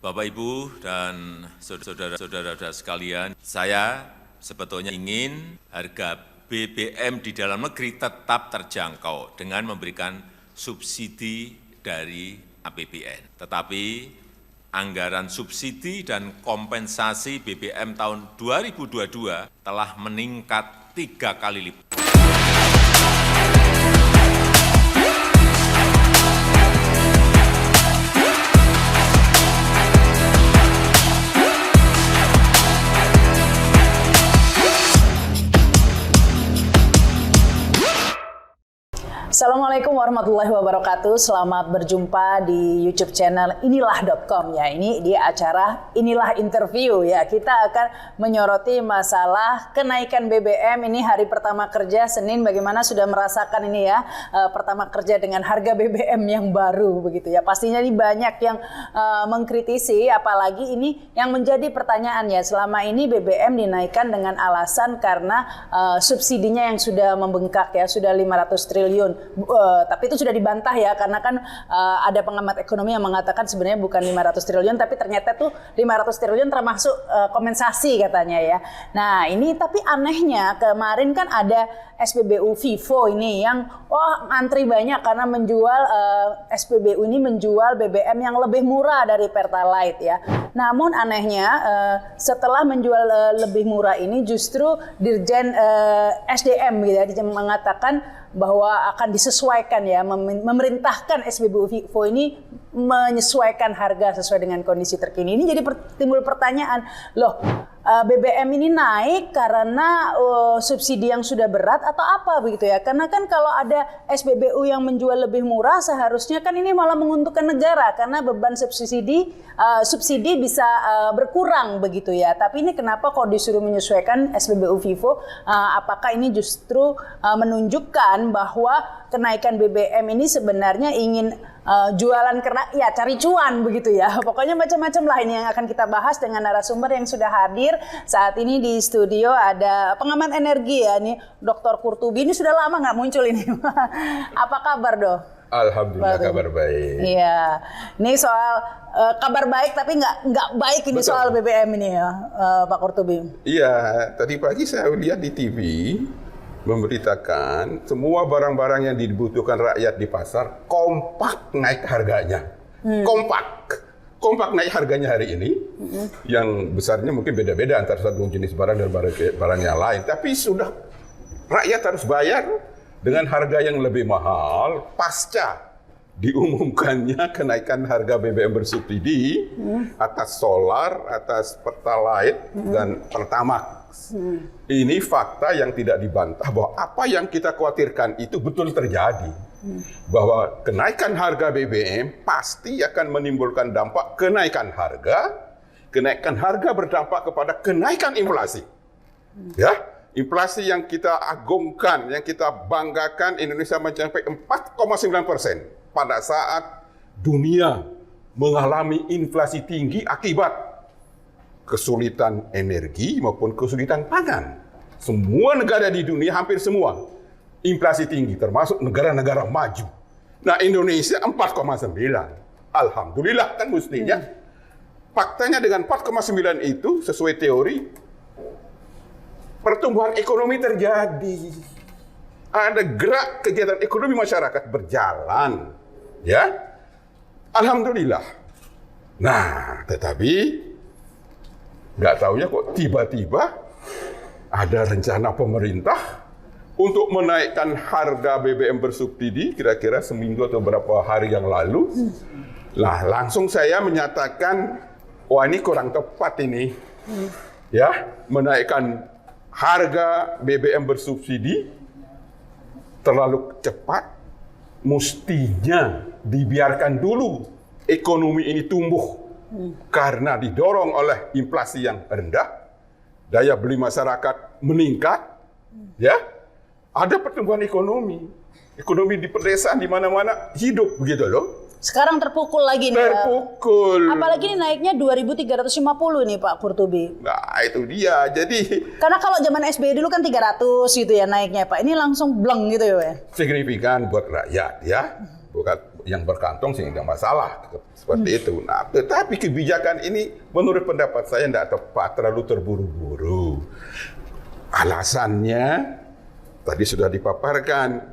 Bapak, Ibu, dan saudara-saudara sekalian, saya sebetulnya ingin harga BBM di dalam negeri tetap terjangkau dengan memberikan subsidi dari APBN. Tetapi anggaran subsidi dan kompensasi BBM tahun 2022 telah meningkat 3 kali lipat. Assalamualaikum warahmatullahi wabarakatuh. Selamat berjumpa di YouTube channel inilah.com ya. Ini dia acara Inilah Interview ya. Kita akan menyoroti masalah kenaikan BBM ini hari pertama kerja Senin. Bagaimana sudah merasakan ini ya pertama kerja dengan harga BBM yang baru begitu ya. Pastinya ini banyak yang mengkritisi, apalagi ini yang menjadi pertanyaan ya. Selama ini BBM dinaikkan dengan alasan karena subsidinya yang sudah membengkak ya, sudah 500 triliun. Tapi itu sudah dibantah ya, karena kan ada pengamat ekonomi yang mengatakan sebenarnya bukan 500 triliun, tapi ternyata tuh 500 triliun termasuk kompensasi katanya ya. Nah ini tapi anehnya kemarin kan ada SPBU Vivo ini yang antri banyak karena menjual SPBU ini menjual BBM yang lebih murah dari Pertalite ya. Namun anehnya setelah menjual lebih murah ini justru Dirjen SDM gitu ya, mengatakan bahwa akan disesuaikan ya, memerintahkan SPBU Vivo ini menyesuaikan harga sesuai dengan kondisi terkini. Ini jadi timbul pertanyaan, loh BBM ini naik karena subsidi yang sudah berat atau apa begitu ya? Karena kan kalau ada SPBU yang menjual lebih murah seharusnya kan ini malah menguntungkan negara karena beban subsidi bisa berkurang begitu ya. Tapi ini kenapa kok disuruh menyesuaikan SPBU Vivo? Apakah ini justru menunjukkan bahwa kenaikan BBM ini sebenarnya ingin jualan karena ya cari cuan begitu ya. Pokoknya macam-macam lah ini yang akan kita bahas dengan narasumber yang sudah hadir saat ini di studio. Ada pengamat energi ya, ini Dr. Qurtubi. Ini sudah lama nggak muncul ini. Apa kabar Dok? Alhamdulillah kabar baik. Iya, ini soal kabar baik tapi nggak baik ini. Betul. Soal BBM ini ya, Pak Qurtubi. Iya, tadi pagi saya lihat di TV memberitakan semua barang-barang yang dibutuhkan rakyat di pasar kompak naik harganya. Kompak naik harganya hari ini. Yang besarnya mungkin beda-beda antara satu jenis barang dan barang yang lain. Tapi sudah rakyat harus bayar dengan harga yang lebih mahal pasca diumumkannya kenaikan harga BBM bersubsidi atas solar, atas Pertalite dan Pertamax. Ini fakta yang tidak dibantah bahwa apa yang kita khawatirkan itu betul terjadi. Bahwa kenaikan harga BBM pasti akan menimbulkan dampak kenaikan harga berdampak kepada kenaikan inflasi. Ya, inflasi yang kita agungkan, yang kita banggakan, Indonesia mencapai 4,9% pada saat dunia mengalami inflasi tinggi akibat kesulitan energi maupun kesulitan pangan. Semua negara di dunia, hampir semua, inflasi tinggi, termasuk negara-negara maju. Nah, Indonesia 4,9. Alhamdulillah kan mestinya. Faktanya dengan 4,9 itu, sesuai teori, pertumbuhan ekonomi terjadi. Ada gerak kegiatan ekonomi masyarakat berjalan. Ya, Alhamdulillah. Nah, tetapi nggak taunya kok tiba-tiba ada rencana pemerintah untuk menaikkan harga BBM bersubsidi kira-kira seminggu atau beberapa hari yang lalu. Nah, langsung saya menyatakan, wah ini kurang tepat ini. Ya, menaikkan harga BBM bersubsidi terlalu cepat. Mestinya dibiarkan dulu ekonomi ini tumbuh. Karena didorong oleh inflasi yang rendah, daya beli masyarakat meningkat, ya, ada pertumbuhan ekonomi di pedesaan di mana-mana hidup begitu loh. Sekarang terpukul lagi nih. Terpukul. Apalagi ini naiknya 2.350 nih Pak Qurtubi. Nah itu dia. Jadi karena kalau zaman SBY dulu kan 300 gitu ya naiknya Pak. Ini langsung bleng gitu ya. Signifikan buat rakyat ya. Bukan yang berkantong sehingga masalah seperti itu. Nah, tetapi kebijakan ini menurut pendapat saya tidak tepat, terlalu terburu-buru. Alasannya tadi sudah dipaparkan,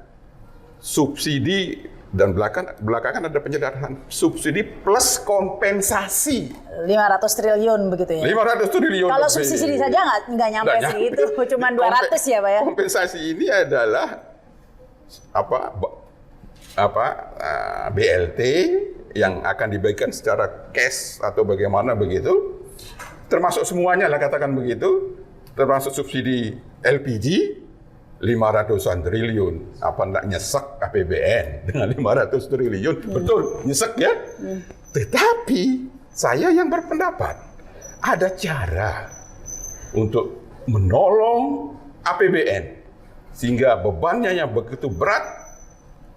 subsidi dan belakangan ada penjelasan subsidi plus kompensasi 500 triliun begitu ya. 500 triliun. Kalau subsidi saja nggak nyampe segitu, cuma 200 ya Pak ya. Kompensasi ini adalah BLT yang akan dibagikan secara cash atau bagaimana begitu, termasuk semuanya lah katakan begitu, termasuk subsidi LPG 500-an triliun. Apa enggak nyesek APBN dengan 500 triliun? Betul, nyesek ya. Tetapi saya yang berpendapat ada cara untuk menolong APBN sehingga bebannya yang begitu berat,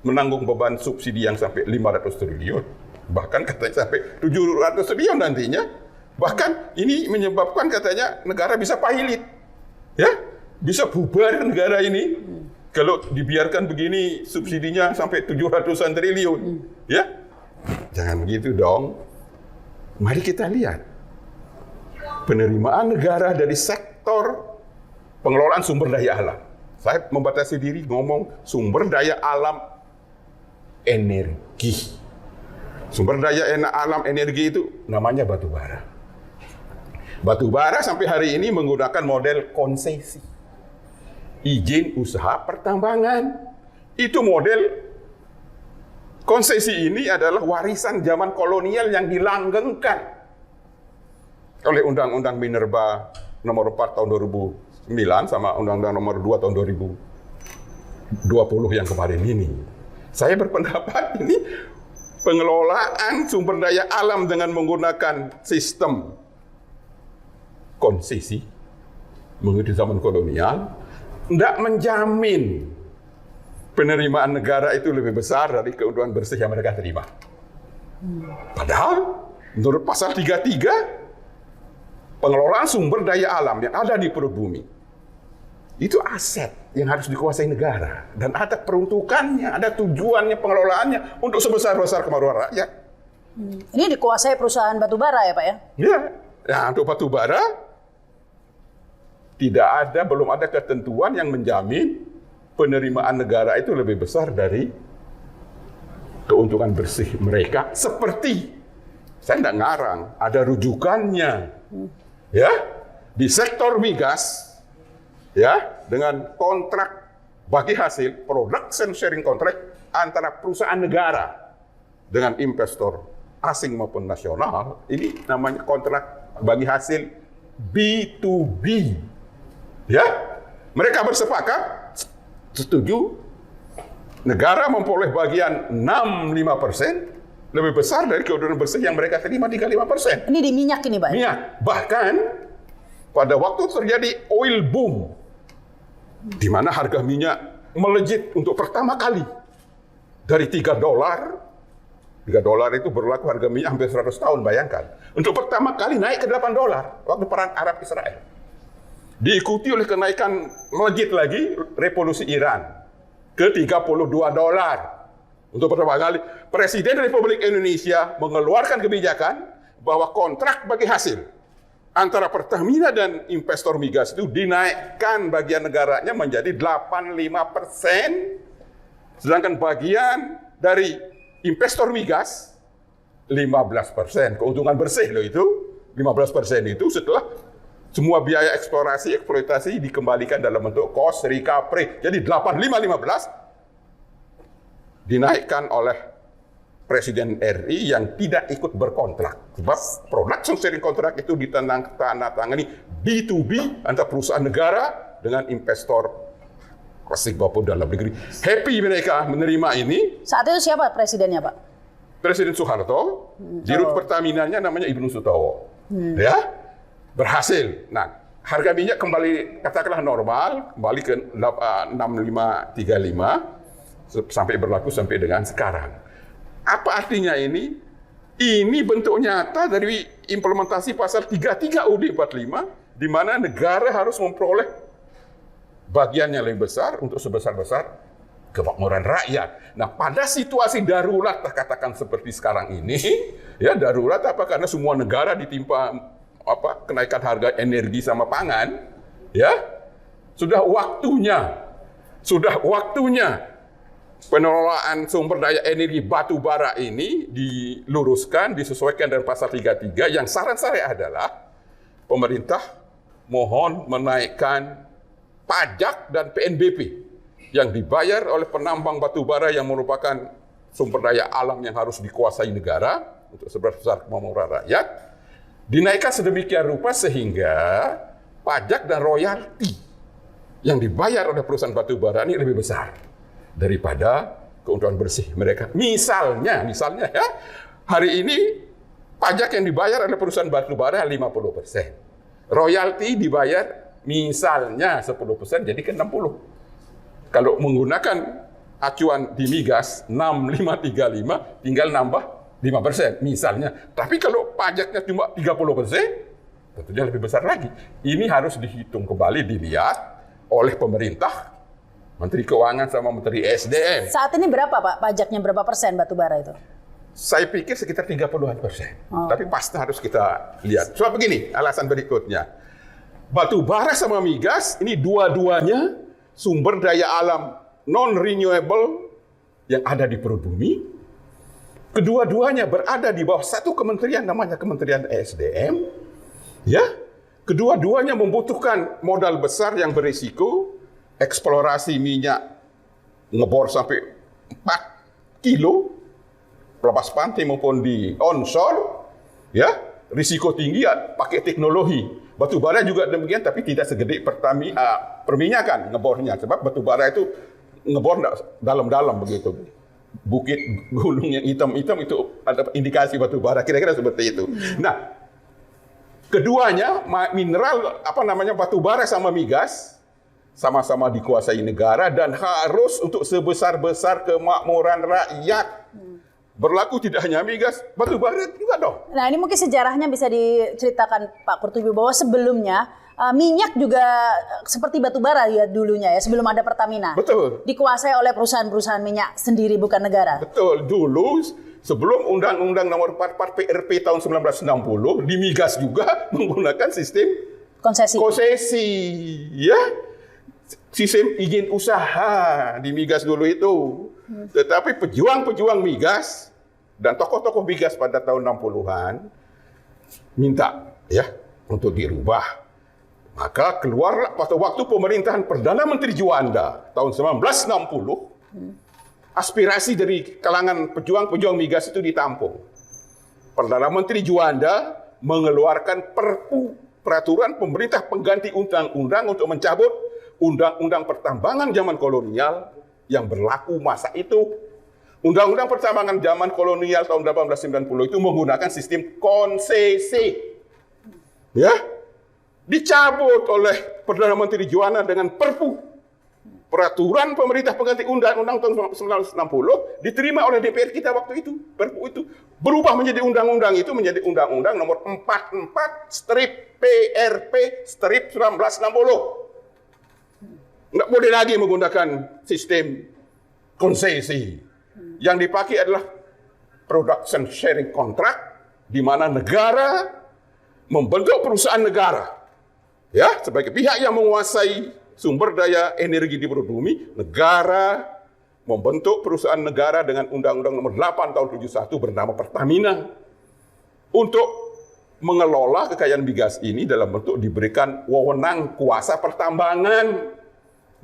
menanggung beban subsidi yang sampai 500 triliun, bahkan katanya sampai 700 triliun nantinya. Bahkan ini menyebabkan katanya negara bisa pailit. Ya, bisa bubar negara ini kalau dibiarkan begini subsidinya sampai 700-an triliun. Ya, jangan begitu dong. Mari kita lihat penerimaan negara dari sektor pengelolaan sumber daya alam. Saya membatasi diri ngomong sumber daya alam energi. Sumber daya alam energi itu namanya batu bara. Batu bara sampai hari ini menggunakan model konsesi. Izin usaha pertambangan. Itu model konsesi ini adalah warisan zaman kolonial yang dilanggengkan oleh Undang-Undang Minerba nomor 4 tahun 2009 sama Undang-Undang nomor 2 tahun 2020 yang kemarin ini. Saya berpendapat ini pengelolaan sumber daya alam dengan menggunakan sistem konsesi mengikuti zaman kolonial tidak menjamin penerimaan negara itu lebih besar dari keuntungan bersih yang mereka terima. Padahal menurut pasal 33 pengelolaan sumber daya alam yang ada di perut bumi itu aset yang harus dikuasai negara dan ada peruntukannya, ada tujuannya pengelolaannya untuk sebesar-besar kemajuan rakyat. Ini dikuasai perusahaan batubara ya Pak ya? Ya, nah, untuk batubara belum ada ketentuan yang menjamin penerimaan negara itu lebih besar dari keuntungan bersih mereka. Seperti, saya tidak ngarang, ada rujukannya. Ya, di sektor migas, ya, dengan kontrak bagi hasil, production sharing contract antara perusahaan negara dengan investor asing maupun nasional, ini namanya kontrak bagi hasil B2B. Ya, mereka bersepakat, setuju, negara memperoleh bagian 65% lebih besar dari keuntungan bersih yang mereka terima 35%. Ini di minyak ini Pak? Minyak. Bahkan pada waktu terjadi oil boom, di mana harga minyak melejit untuk pertama kali dari $3. $3 itu berlaku harga minyak hampir 100 tahun, bayangkan. Untuk pertama kali naik ke $8 waktu perang Arab-Israel. Diikuti oleh kenaikan melejit lagi revolusi Iran ke $32. Untuk pertama kali Presiden Republik Indonesia mengeluarkan kebijakan bahwa kontrak bagi hasil antara Pertamina dan investor migas itu dinaikkan bagian negaranya menjadi 85%, sedangkan bagian dari investor migas 15%. Keuntungan bersih loh itu, 15% itu setelah semua biaya eksplorasi, eksploitasi dikembalikan dalam bentuk cost recovery. Jadi 85% dinaikkan oleh Presiden RI yang tidak ikut berkontrak. Sebab production sharing contract itu ditandatangani B2B antara perusahaan negara dengan investor asing maupun dalam negeri. Happy mereka menerima ini. Saat itu siapa presidennya Pak? Presiden Soeharto, dirut Pertaminanya namanya Ibnu Sutowo. Ya. Berhasil. Nah, harga minyak kembali katakanlah normal, kembali ke 6535 sampai berlaku sampai dengan sekarang. Apa artinya ini? Ini bentuk nyata dari implementasi pasal 33 UUD 45 di mana negara harus memperoleh bagiannya lebih besar untuk sebesar-besar kemakmuran rakyat. Nah, pada situasi darurat, katakan seperti sekarang ini, ya darurat apa? Karena semua negara ditimpa kenaikan harga energi sama pangan, ya sudah waktunya pengelolaan sumber daya energi batu bara ini diluruskan, disesuaikan dengan pasal 33. Yang saran saya adalah pemerintah mohon menaikkan pajak dan PNBP yang dibayar oleh penambang batu bara yang merupakan sumber daya alam yang harus dikuasai negara untuk sebesar kemakmuran rakyat, dinaikkan sedemikian rupa sehingga pajak dan royalti yang dibayar oleh perusahaan batu bara ini lebih besar daripada keuntungan bersih mereka. Misalnya ya, hari ini pajak yang dibayar oleh perusahaan batu bara 50%. Royalti dibayar misalnya 10%, jadi ke 60%. Kalau menggunakan acuan di migas 6535 tinggal nambah 5% misalnya. Tapi kalau pajaknya cuma 30%, tentunya lebih besar lagi. Ini harus dihitung kembali, dilihat oleh pemerintah, Menteri Keuangan sama Menteri SDM. Saat ini berapa Pak pajaknya, berapa persen batu bara itu? Saya pikir sekitar 30-an%. Tapi pasti harus kita lihat. Soal begini, alasan berikutnya. Batu bara sama migas ini dua-duanya sumber daya alam non-renewable yang ada di perut bumi. Kedua-duanya berada di bawah satu kementerian, namanya Kementerian SDM. Ya, kedua-duanya membutuhkan modal besar yang berisiko. Eksplorasi minyak ngebor sampai 4 kilo, lepas pantai maupun di onshore, ya, risiko tinggi ya, pakai teknologi. Batu bara juga demikian, tapi tidak segede perminyakan ngebornya. Sebab batu bara itu ngebor dalam-dalam begitu. Bukit gunung yang hitam-hitam itu ada indikasi batu bara, kira-kira seperti itu. Nah, keduanya mineral batu bara sama migas sama-sama dikuasai negara dan harus untuk sebesar-besar kemakmuran rakyat. Berlaku tidak hanya migas, batu bara juga dong. Nah, ini mungkin sejarahnya bisa diceritakan Pak Qurtubi bahwa sebelumnya minyak juga seperti batu bara ya dulunya ya, sebelum ada Pertamina. Betul. Dikuasai oleh perusahaan-perusahaan minyak sendiri, bukan negara. Betul. Dulu sebelum Undang-Undang Nomor 44 PRP tahun 1960, di migas juga menggunakan sistem konsesi. Ya. Sistem izin usaha di migas dulu itu. Tetapi pejuang-pejuang migas dan tokoh-tokoh migas pada tahun 60-an minta ya untuk dirubah. Maka keluarlah waktu pemerintahan Perdana Menteri Juanda tahun 1960, aspirasi dari kalangan pejuang-pejuang migas itu ditampung. Perdana Menteri Juanda mengeluarkan peraturan pemerintah pengganti undang-undang untuk mencabut undang-undang pertambangan zaman kolonial yang berlaku masa itu. Undang-undang pertambangan zaman kolonial tahun 1890 itu menggunakan sistem konsesi. Ya. Dicabut oleh Perdana Menteri Juanda dengan Perpu. Peraturan pemerintah pengganti undang-undang tahun 1960 diterima oleh DPR kita waktu itu. Perpu itu berubah menjadi undang-undang itu menjadi Undang-Undang Nomor 44/PRP/1960. Nggak boleh lagi menggunakan sistem konsesi. Yang dipakai adalah production sharing contract, di mana negara membentuk perusahaan negara. Ya, sebagai pihak yang menguasai sumber daya energi di perut bumi, negara membentuk perusahaan negara dengan Undang-Undang Nomor 8 tahun 71 bernama Pertamina untuk mengelola kekayaan migas ini dalam bentuk diberikan wewenang kuasa pertambangan.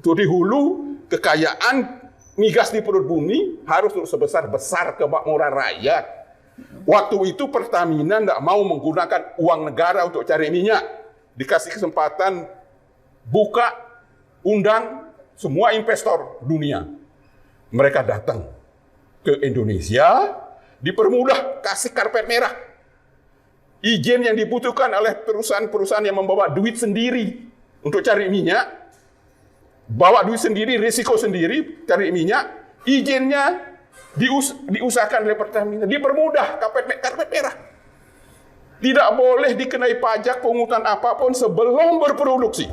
Untuk di hulu, kekayaan migas di perut bumi harus sebesar-besar kemakmuran rakyat. Waktu itu Pertamina tidak mau menggunakan uang negara untuk cari minyak. Dikasih kesempatan buka, undang semua investor dunia. Mereka datang ke Indonesia, dipermudah, kasih karpet merah. Izin yang dibutuhkan oleh perusahaan-perusahaan yang membawa duit sendiri untuk cari minyak. Bawa duit sendiri, risiko sendiri, cari minyak, izinnya diusahakan oleh Pertamina, dipermudah, karpet merah. Tidak boleh dikenai pajak pungutan apapun sebelum berproduksi.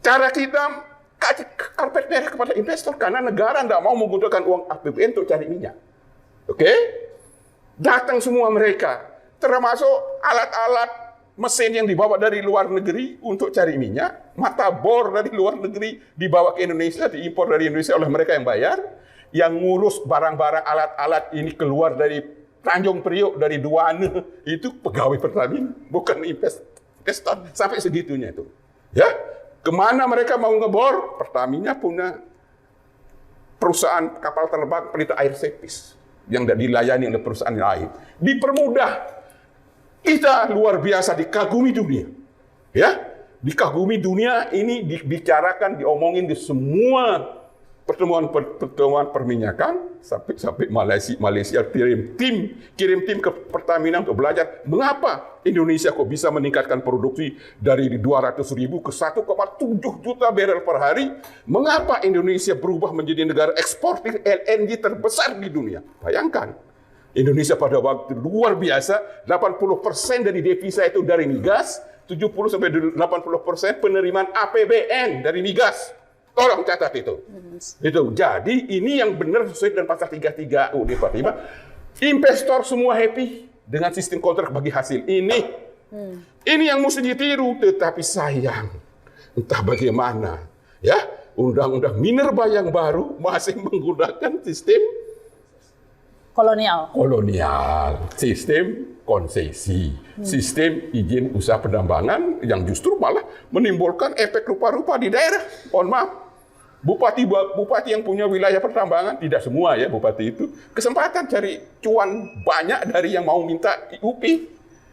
Cara kita kasih karpet merah kepada investor karena negara tidak mau menggunakan uang APBN untuk cari minyak. Oke? Datang semua mereka, termasuk alat-alat mesin yang dibawa dari luar negeri untuk cari minyak, mata bor dari luar negeri dibawa ke Indonesia, diimpor dari Indonesia oleh mereka yang bayar, yang ngurus barang-barang alat-alat ini keluar dari Tanjung Priok, dari Duane, itu pegawai Pertamina, bukan investor, sampai segitunya itu. Ya, kemana mereka mau ngebor? Pertamina punya perusahaan kapal terbang pelita air service yang dilayani oleh perusahaan lain. Dipermudah. Kita luar biasa dikagumi dunia. Ya, dikagumi dunia ini dibicarakan, diomongin di semua pertemuan perminyakan sampai Malaysia kirim tim ke Pertamina untuk belajar mengapa Indonesia kok bisa meningkatkan produksi dari 200.000 ke 1,7 juta barrel per hari. Mengapa Indonesia berubah menjadi negara eksportir LNG terbesar di dunia? Bayangkan. Indonesia pada waktu luar biasa, 80% dari devisa itu dari migas, 70-80% penerimaan APBN dari migas. Tolong catat itu. Itu. Jadi ini yang benar sesuai dengan pasal 33 UUD 45. Investor semua happy dengan sistem kontrak bagi hasil. Ini yang mesti ditiru, tetapi sayang. Entah bagaimana, ya, undang-undang Minerba yang baru masih menggunakan sistem kolonial, sistem konsesi, sistem izin usaha penambangan yang justru malah menimbulkan efek rupa-rupa di daerah. Mohon maaf, bupati yang punya wilayah pertambangan, tidak semua ya bupati itu, kesempatan cari cuan banyak dari yang mau minta IUP.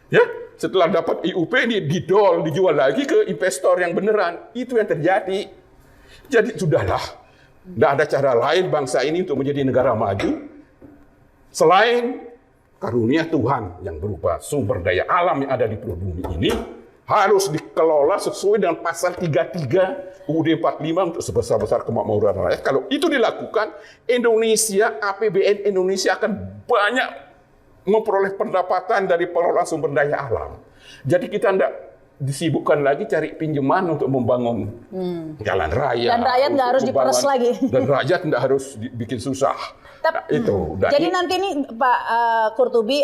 Ya, setelah dapat IUP ini dijual lagi ke investor yang beneran. Itu yang terjadi. Jadi sudahlah, tidak ada cara lain bangsa ini untuk menjadi negara maju selain karunia Tuhan yang berupa sumber daya alam yang ada di pulau bumi ini harus dikelola sesuai dengan pasal 33 UUD 45 untuk sebesar-besar kemakmuran rakyat. Kalau itu dilakukan, Indonesia, APBN Indonesia akan banyak memperoleh pendapatan dari pengelolaan sumber daya alam. Jadi kita tidak disibukkan lagi cari pinjaman untuk membangun jalan raya. Dan rakyat nggak harus diperes lagi. Dan rakyat tidak harus bikin susah. Nah, itu. Jadi nanti ini Pak Qurtubi,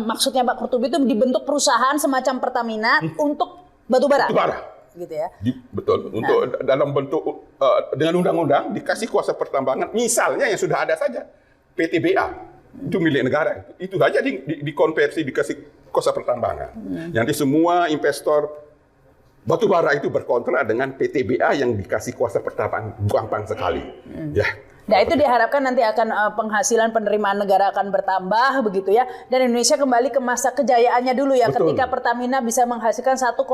maksudnya Pak Qurtubi itu dibentuk perusahaan semacam Pertamina untuk batubara. Gitu ya. Betul. Untuk dalam bentuk dengan undang-undang dikasih kuasa pertambangan. Misalnya yang sudah ada saja PTBA itu milik negara. Itu saja dikonversi dikasih kuasa pertambangan. Nanti semua investor batubara itu berkontrak dengan PTBA yang dikasih kuasa pertambangan gampang sekali. Ya. Nah itu diharapkan nanti akan penghasilan penerimaan negara akan bertambah begitu ya, dan Indonesia kembali ke masa kejayaannya dulu ya. Betul. Ketika Pertamina bisa menghasilkan 1,7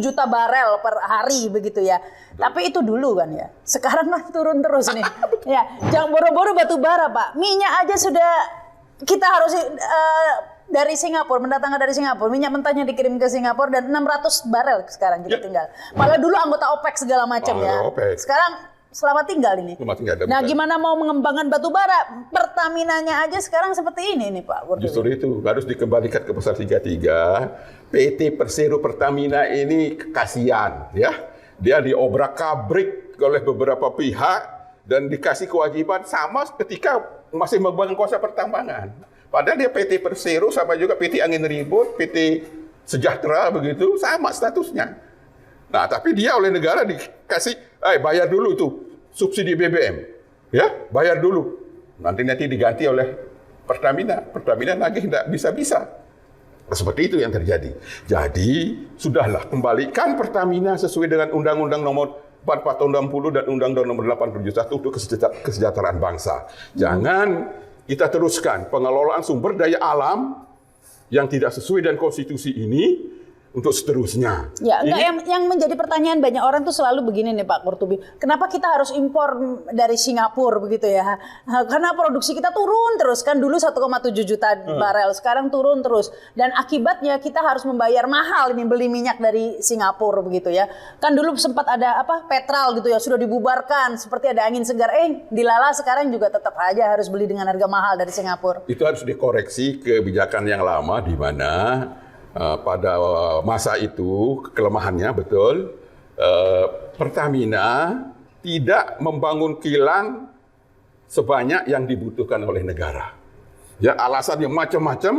juta barel per hari begitu ya. Betul. Tapi itu dulu kan ya. Sekarang kan turun terus nih. Ya, jangan boro-boro batu bara Pak. Minyak aja sudah kita harus dari Singapura, mendatangkan dari Singapura, minyak mentahnya dikirim ke Singapura dan 600 barel sekarang kita tinggal. Malah dulu anggota OPEC segala macam ya. OPEC. Sekarang selamat tinggal ini. Nah, gimana mau mengembangkan batu bara? Pertaminanya aja sekarang seperti ini nih Pak. Justru itu harus dikembalikan ke pasal 33. PT Persero Pertamina ini kasihan ya. Dia diobrak-abrik oleh beberapa pihak dan dikasih kewajiban sama ketika masih memegang kuasa pertambangan. Padahal dia PT Persero sama juga PT Angin Ribut, PT Sejahtera begitu sama statusnya. Nah, tapi dia oleh negara dikasih, bayar dulu itu subsidi BBM, ya, bayar dulu. Nanti diganti oleh Pertamina. Pertamina lagi tidak bisa-bisa. Seperti itu yang terjadi. Jadi sudahlah kembalikan Pertamina sesuai dengan Undang-Undang Nomor 44 Tahun 60 dan Undang-Undang Nomor 81 untuk kesejahteraan bangsa. Jangan kita teruskan pengelolaan sumber daya alam yang tidak sesuai dengan konstitusi ini untuk seterusnya. Ya, enggak, yang menjadi pertanyaan banyak orang tuh selalu begini nih Pak Qurtubi. Kenapa kita harus impor dari Singapura begitu ya? Karena produksi kita turun terus kan, dulu 1,7 juta barel, sekarang turun terus. Dan akibatnya kita harus membayar mahal ini beli minyak dari Singapura begitu ya. Kan dulu sempat ada Petral gitu ya, sudah dibubarkan seperti ada angin segar. Dilala sekarang juga tetap aja harus beli dengan harga mahal dari Singapura. Itu harus dikoreksi kebijakan yang lama di mana pada masa itu kelemahannya betul Pertamina tidak membangun kilang sebanyak yang dibutuhkan oleh negara. Ya, alasannya macam-macam.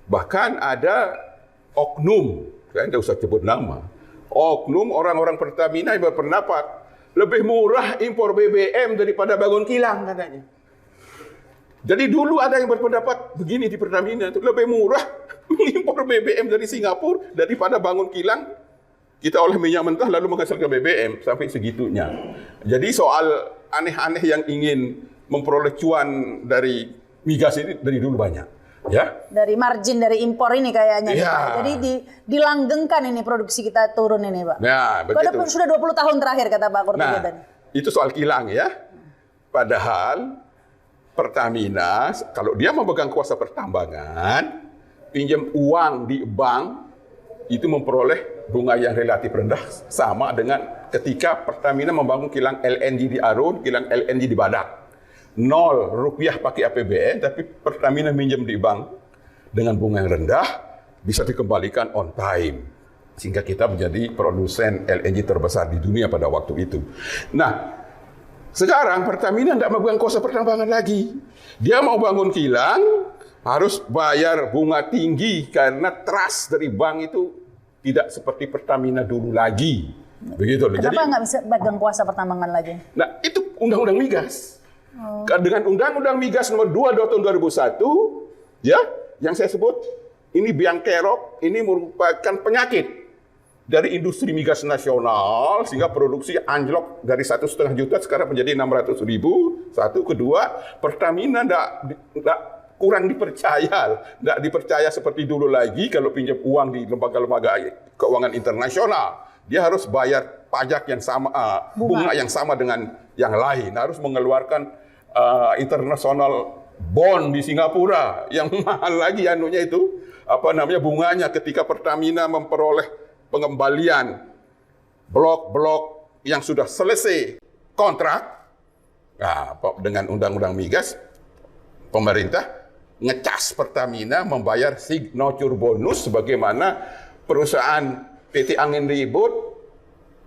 Bahkan ada oknum, saya tidak usah sebut nama, oknum orang-orang Pertamina yang berpendapat lebih murah impor BBM daripada bangun kilang katanya. Jadi dulu ada yang berpendapat begini di Pertamina, itu lebih murah mengimpor BBM dari Singapura daripada bangun kilang. Kita oleh minyak mentah lalu menghasilkan BBM sampai segitunya. Jadi soal aneh-aneh yang ingin memperoleh cuan dari migas ini dari dulu banyak. Ya. Dari margin dari impor ini kayaknya. Ya. Pak. Jadi dilanggengkan ini produksi kita turun ini, Pak. Nah, begitu. Sudah 20 tahun terakhir kata Pak Kurnia. Nah, itu soal kilang ya. Padahal Pertamina kalau dia memegang kuasa pertambangan, pinjam uang di bank itu memperoleh bunga yang relatif rendah sama dengan ketika Pertamina membangun kilang LNG di Arun, kilang LNG di Badak. 0 rupiah pakai APBN, tapi Pertamina minjem di bank dengan bunga yang rendah, bisa dikembalikan on time. Sehingga kita menjadi produsen LNG terbesar di dunia pada waktu itu. Nah, sekarang Pertamina tidak memegang kuasa pertambangan lagi. Dia mau bangun kilang, harus bayar bunga tinggi karena trust dari bank itu tidak seperti Pertamina dulu lagi. Begitu. Kenapa nggak bisa pegang kuasa pertambangan lagi? Nah, itu undang-undang migas. Dengan undang-undang migas nomor 2 tahun 2001, ya, yang saya sebut ini biang kerok, ini merupakan penyakit dari industri migas nasional sehingga produksi anjlok dari 1,5 juta sekarang menjadi 600.000. Satu, kedua, Pertamina tidak kurang dipercaya, tidak dipercaya seperti dulu lagi kalau pinjam uang di lembaga-lembaga keuangan internasional. Dia harus bayar pajak yang sama, bunga yang sama dengan yang lain, harus mengeluarkan internasional bond di Singapura yang mahal lagi anunya itu bunganya ketika Pertamina memperoleh pengembalian blok-blok yang sudah selesai kontrak. Nah, dengan undang-undang migas pemerintah ngecas Pertamina membayar signature bonus sebagaimana perusahaan PT Angin Ribut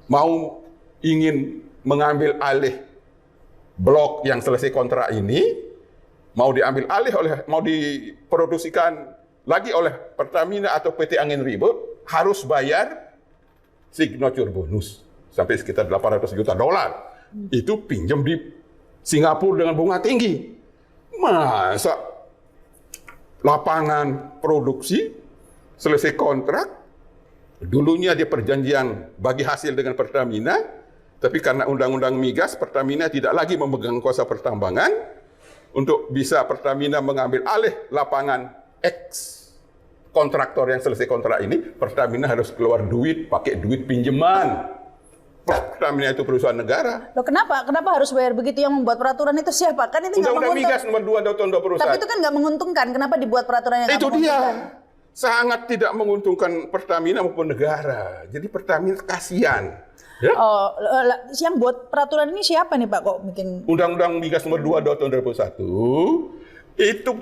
mau ingin mengambil alih blok yang selesai kontrak ini, mau diambil alih mau diproduksikan lagi oleh Pertamina atau PT Angin Ribut, harus bayar signature bonus sampai sekitar 800 juta dolar. Itu pinjam di Singapura dengan bunga tinggi. Masa lapangan produksi selesai kontrak, dulunya dia perjanjian bagi hasil dengan Pertamina, tapi karena undang-undang migas, Pertamina tidak lagi memegang kuasa pertambangan. Untuk bisa Pertamina mengambil alih lapangan X kontraktor yang selesai kontrak ini, Pertamina harus keluar duit, pakai duit pinjaman. Pertamina itu perusahaan negara. Loh, kenapa harus bayar begitu? Yang membuat peraturan itu siapa? Kan itu Undang-undang migas nomor 2 tahun 2021. Tapi itu kan nggak menguntungkan. Kenapa dibuat peraturan yang nggak menguntungkan? Itu dia. Sangat tidak menguntungkan Pertamina maupun negara. Jadi Pertamina kasihan. Ya? Oh, yang buat peraturan ini siapa nih Pak kok bikin? Undang-undang migas nomor 2 tahun 2021 itu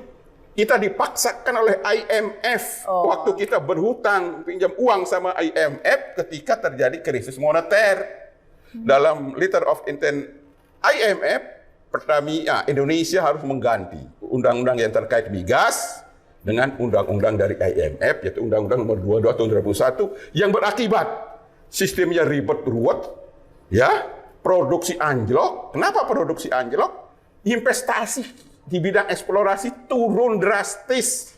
kita dipaksakan oleh IMF waktu kita berhutang pinjam uang sama IMF ketika terjadi krisis moneter. Dalam letter of intent IMF, Pertamina Indonesia harus mengganti undang-undang yang terkait migas dengan undang-undang dari IMF, yaitu Undang-Undang nomor 2 tahun 2001 yang berakibat sistemnya ribet ruwet, ya, produksi anjlok. Kenapa produksi anjlok? Investasi di bidang eksplorasi turun drastis.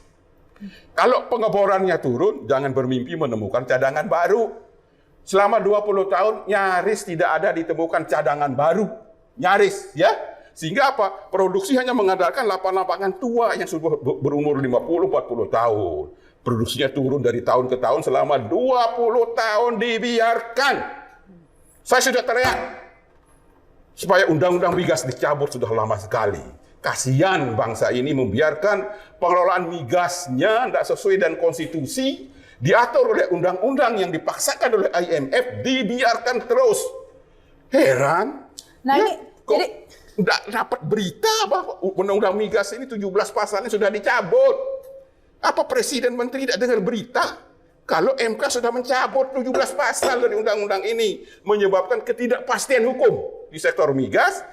Kalau pengeborannya turun, jangan bermimpi menemukan cadangan baru. Selama 20 tahun nyaris tidak ada ditemukan cadangan baru. Nyaris, ya. Sehingga apa? Produksi hanya mengandalkan lapangan-lapangan tua yang sudah berumur 50-40 tahun. Produksinya turun dari tahun ke tahun selama 20 tahun dibiarkan. Saya sudah teriak supaya undang-undang migas dicabut sudah lama sekali. Kasihan bangsa ini membiarkan pengelolaan migasnya tidak sesuai dengan konstitusi, diatur oleh undang-undang yang dipaksakan oleh IMF, dibiarkan terus. Heran. Nah, ya, ini jadi tidak dapat berita bahwa undang-undang migas ini 17 pasalnya sudah dicabut. Apa Presiden Menteri tidak dengar berita? kalau MK sudah mencabut 17 pasal dari undang-undang ini, menyebabkan ketidakpastian hukum di sektor migas,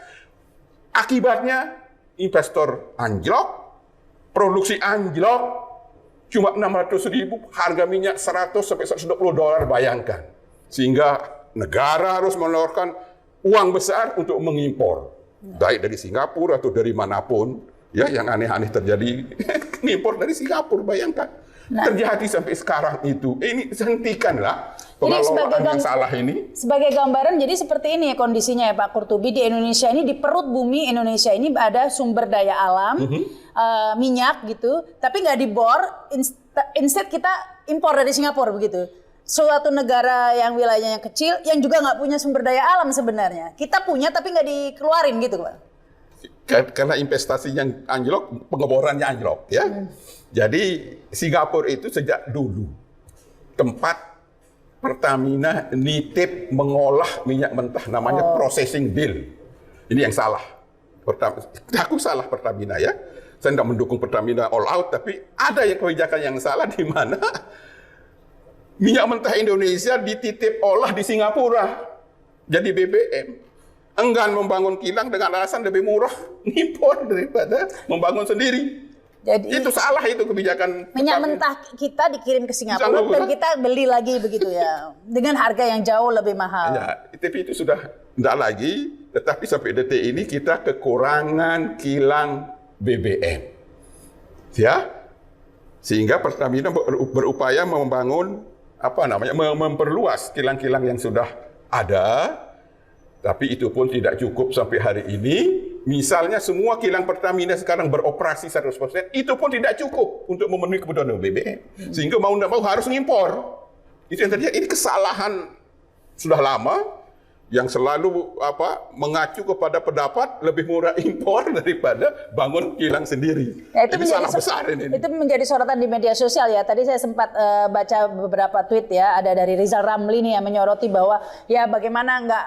akibatnya investor anjlok, produksi anjlok, cuma 600.000, harga minyak 100 sampai $120, bayangkan. Sehingga negara harus mengeluarkan uang besar untuk mengimpor, baik dari Singapura atau dari manapun. Ya, yang aneh-aneh terjadi, impor dari Singapura, bayangkan. Terjadi sampai sekarang itu. Ini hentikanlah pengelolaan yang salah ini. Sebagai gambaran, jadi seperti ini ya kondisinya ya Pak Qurtubi. Di Indonesia ini, di perut bumi Indonesia ini ada sumber daya alam, minyak gitu, tapi nggak dibor, instead kita impor dari Singapura begitu. Suatu negara yang wilayahnya kecil, yang juga nggak punya sumber daya alam sebenarnya. Kita punya tapi nggak dikeluarin gitu Pak. Karena investasi yang anjlok, pengeborannya anjlok ya. Jadi Singapura itu sejak dulu tempat Pertamina nitip mengolah minyak mentah, namanya processing bill. Ini yang salah. Aku salah Pertamina ya. Saya tidak mendukung Pertamina all out, tapi ada yang kebijakan yang salah di mana minyak mentah Indonesia dititip olah di Singapura. Jadi BBM enggan membangun kilang dengan alasan lebih murah impor daripada membangun sendiri. Jadi itu salah, itu kebijakan. Minyak mentah kita dikirim ke Singapura dan kita beli lagi begitu ya, dengan harga yang jauh lebih mahal. Ya, tapi itu sudah tidak lagi. Tetapi sampai detik ini kita kekurangan kilang BBM, ya, sehingga Pertamina berupaya membangun memperluas kilang-kilang yang sudah ada. Tapi itu pun tidak cukup sampai hari ini. Misalnya semua kilang Pertamina sekarang beroperasi 100%, itu pun tidak cukup untuk memenuhi kebutuhan BBM. Sehingga mau tidak mau harus mengimpor. Itu yang terjadi. Ini kesalahan sudah lama yang selalu mengacu kepada pendapat lebih murah impor daripada bangun kilang sendiri. Ya, itu ini salah besar ini. Itu menjadi sorotan di media sosial ya. Tadi saya sempat baca beberapa tweet ya, ada dari Rizal Ramli nih yang menyoroti bahwa ya bagaimana nggak